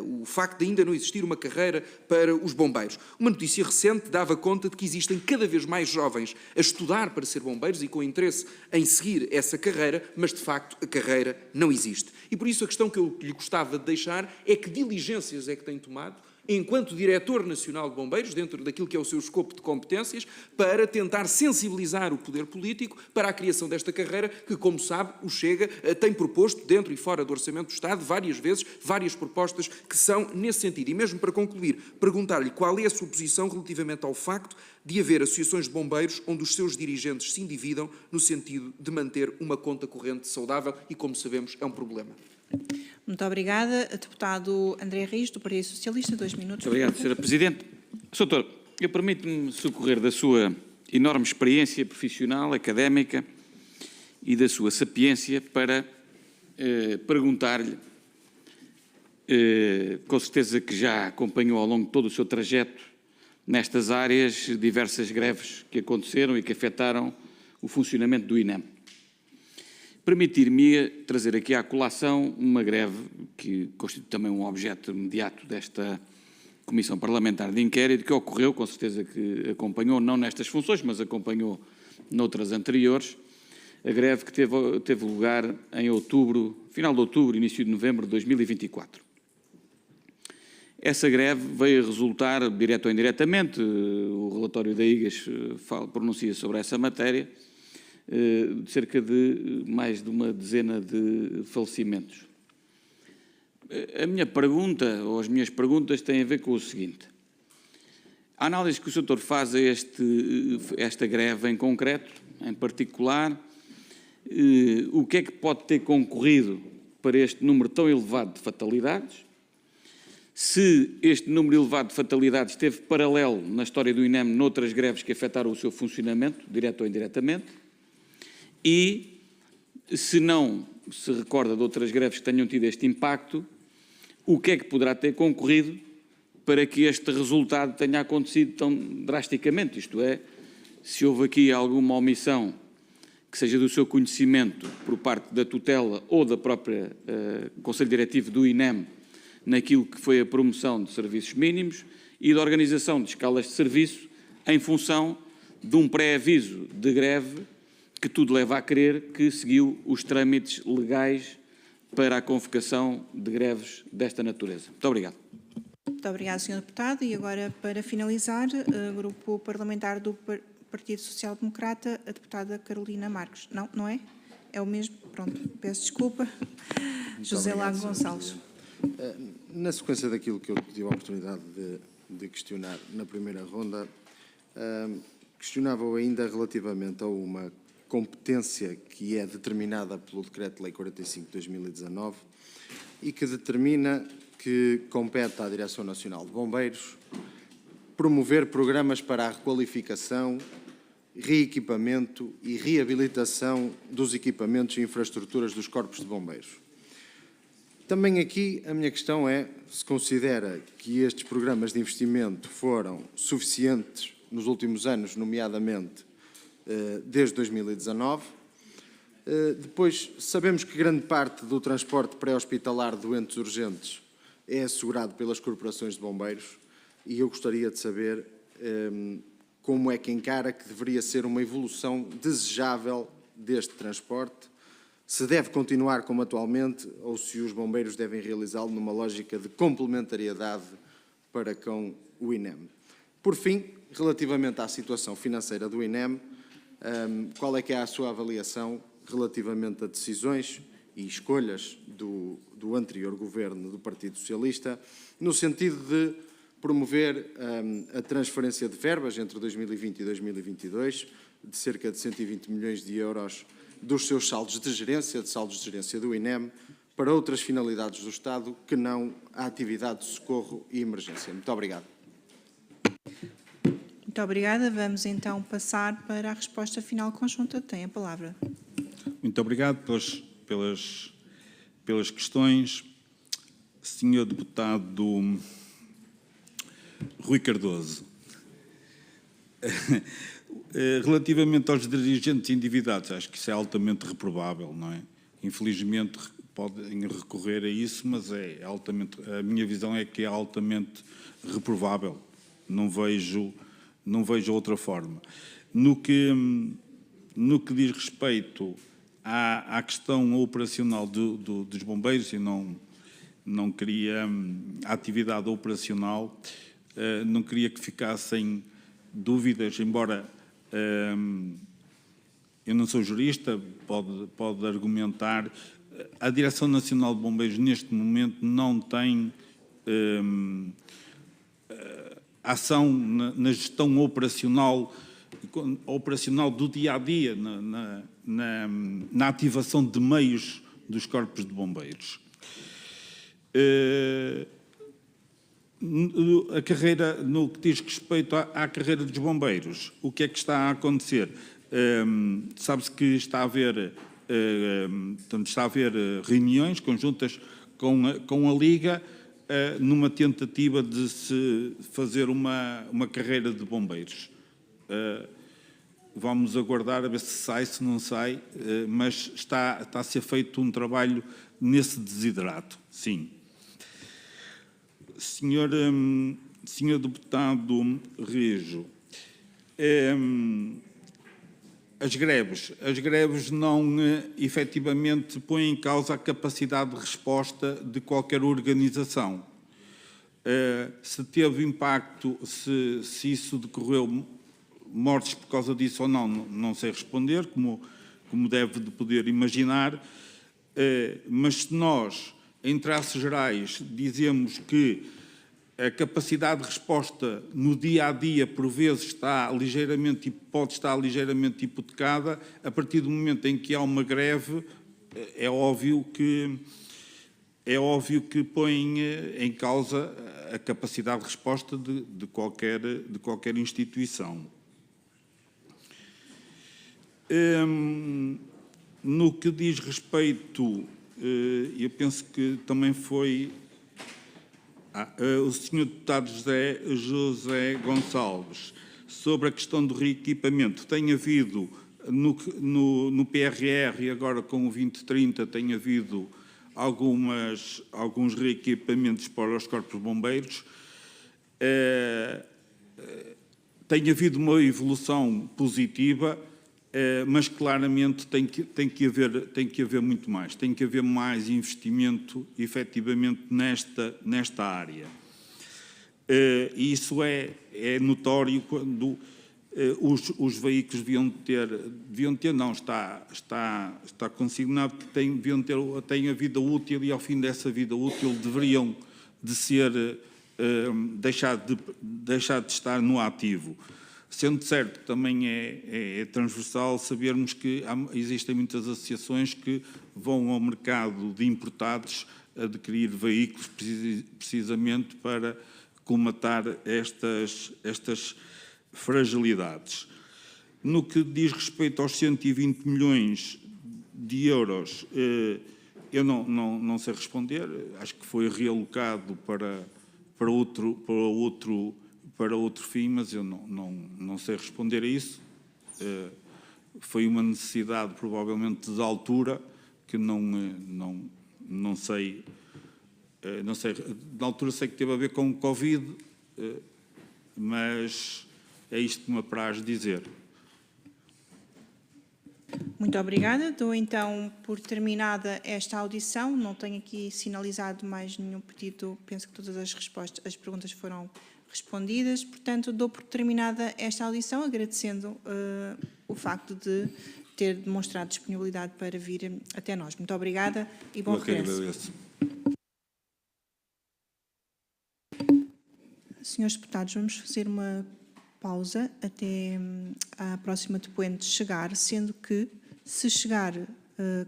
Speaker 3: o facto de ainda não existir uma carreira para os bombeiros. Uma notícia recente dava conta de que existem cada vez mais jovens a estudar para ser bombeiros e com interesse em seguir essa carreira, mas de facto a carreira não existe. E por isso a questão que eu lhe gostava de deixar é que diligências é que tem tomado enquanto Diretor Nacional de Bombeiros, dentro daquilo que é o seu escopo de competências, para tentar sensibilizar o poder político para a criação desta carreira, que, como sabe, o Chega tem proposto, dentro e fora do Orçamento do Estado, várias vezes, várias propostas que são nesse sentido. E mesmo para concluir, perguntar-lhe qual é a sua posição relativamente ao facto de haver associações de bombeiros onde os seus dirigentes se endividam no sentido de manter uma conta corrente saudável e, como sabemos, é um problema.
Speaker 1: Muito obrigada. Deputado André Rios, do Partido Socialista, 2 minutos.
Speaker 4: Muito obrigado, Sra. Presidente. Sr. Doutor, eu permito-me socorrer da sua enorme experiência profissional, académica e da sua sapiência para perguntar-lhe, com certeza que já acompanhou ao longo de todo o seu trajeto nestas áreas diversas greves que aconteceram e que afetaram o funcionamento do INEM. Permitir-me trazer aqui à colação uma greve que constitui também um objeto imediato desta Comissão Parlamentar de Inquérito, que ocorreu, com certeza que acompanhou, não nestas funções, mas acompanhou noutras anteriores, a greve que teve lugar em outubro, final de outubro, início de novembro de 2024. Essa greve veio a resultar, direto ou indiretamente, o relatório da IGAS pronuncia sobre essa matéria, de cerca de mais de uma dezena de falecimentos. A minha pergunta, ou as minhas perguntas, têm a ver com o seguinte. A análise que o Sr. Doutor faz a esta greve em concreto, em particular, o que é que pode ter concorrido para este número tão elevado de fatalidades? Se este número elevado de fatalidades esteve paralelo na história do INEM noutras greves que afetaram o seu funcionamento, direto ou indiretamente, e se não se recorda de outras greves que tenham tido este impacto, o que é que poderá ter concorrido para que este resultado tenha acontecido tão drasticamente? Isto é, se houve aqui alguma omissão que seja do seu conhecimento por parte da tutela ou da própria Conselho Diretivo do INEM naquilo que foi a promoção de serviços mínimos e da organização de escalas de serviço em função de um pré-aviso de greve que tudo leva a crer que seguiu os trâmites legais para a convocação de greves desta natureza. Muito obrigado.
Speaker 1: Muito obrigado, Sr. Deputado. E agora, para finalizar, o Grupo Parlamentar do Partido Social Democrata, a deputada Carolina Marques. Não, não é? É o mesmo? Pronto, peço desculpa. José Lago Gonçalves.
Speaker 6: Na sequência daquilo que eu tive a oportunidade de questionar na primeira ronda, questionava-o ainda relativamente a uma competência que é determinada pelo Decreto-Lei 45 de 2019 e que determina que compete à Direção Nacional de Bombeiros promover programas para a requalificação, reequipamento e reabilitação dos equipamentos e infraestruturas dos corpos de bombeiros. Também aqui a minha questão é se considera que estes programas de investimento foram suficientes nos últimos anos, nomeadamente desde 2019, Depois, sabemos que grande parte do transporte pré-hospitalar de doentes urgentes é assegurado pelas corporações de bombeiros e eu gostaria de saber como é que encara que deveria ser uma evolução desejável deste transporte, se deve continuar como atualmente ou se os bombeiros devem realizá-lo numa lógica de complementariedade para com o INEM. Por fim, relativamente à situação financeira do INEM, qual é que é a sua avaliação relativamente a decisões e escolhas do anterior governo do Partido Socialista, no sentido de promover a transferência de verbas entre 2020 e 2022, de cerca de 120 milhões de euros dos seus saldos de gerência do INEM, para outras finalidades do Estado que não a atividade de socorro e emergência. Muito obrigado.
Speaker 1: Muito obrigada. Vamos então passar para a resposta final conjunta. Tem a palavra.
Speaker 2: Muito obrigado pelas questões. Senhor Deputado Rui Cardoso, relativamente aos dirigentes endividados, acho que isso é altamente reprovável, não é? Infelizmente podem recorrer a isso, mas a minha visão é que é altamente reprovável. Não vejo outra forma. No que diz respeito à questão operacional dos bombeiros, e não queria a atividade operacional, não queria que ficassem dúvidas, embora eu não sou jurista, pode argumentar. A Direção Nacional de Bombeiros, neste momento, não tem ação na gestão operacional do dia-a-dia, na ativação de meios dos corpos de bombeiros. A carreira, no que diz respeito à carreira dos bombeiros, o que é que está a acontecer? Sabe-se que está a haver reuniões conjuntas com a Liga numa tentativa de se fazer uma carreira de bombeiros. Vamos aguardar a ver se sai, se não sai, mas está a ser feito um trabalho nesse desidrato, sim. Senhor Deputado Rijo, as greves não efetivamente põem em causa a capacidade de resposta de qualquer organização. Se teve impacto, se isso decorreu mortes por causa disso ou não sei responder, como deve de poder imaginar, mas se nós, em traços gerais, dizemos que a capacidade de resposta no dia-a-dia, por vezes, pode estar ligeiramente hipotecada, a partir do momento em que há uma greve, é óbvio que põe em causa a capacidade de resposta de qualquer instituição. No que diz respeito, eu penso que também foi o Sr. Deputado José Gonçalves, sobre a questão do reequipamento. Tem havido, no PRR e agora com o 2030, tem havido alguns reequipamentos para os corpos de bombeiros. Tem havido uma evolução positiva, mas claramente tem que haver muito mais. Tem que haver mais investimento, efetivamente, nesta área. E isso é notório quando os veículos está consignado que deviam ter a vida útil e ao fim dessa vida útil deveriam de ser deixar de estar no ativo. Sendo certo que também é transversal sabermos que existem muitas associações que vão ao mercado de importados adquirir veículos precisamente para colmatar estas fragilidades. No que diz respeito aos 120 milhões de euros, eu não sei responder, acho que foi realocado para outro fim, mas eu não sei responder a isso. foi uma necessidade, provavelmente, de altura, que não sei. Não sei, na altura sei que teve a ver com o Covid, mas é isto que me apraz dizer.
Speaker 1: Muito obrigada. Dou então por terminada esta audição. Não tenho aqui sinalizado mais nenhum pedido. Penso que todas as perguntas foram respondidas. Portanto, dou por terminada esta audição, agradecendo o facto de ter demonstrado disponibilidade para vir até nós. Muito obrigada e bom regresso. Senhores deputados, vamos fazer uma pausa até à próxima depoente chegar, sendo que, se chegar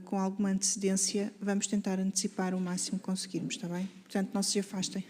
Speaker 1: com alguma antecedência, vamos tentar antecipar o máximo que conseguirmos, está bem? Portanto, não se afastem.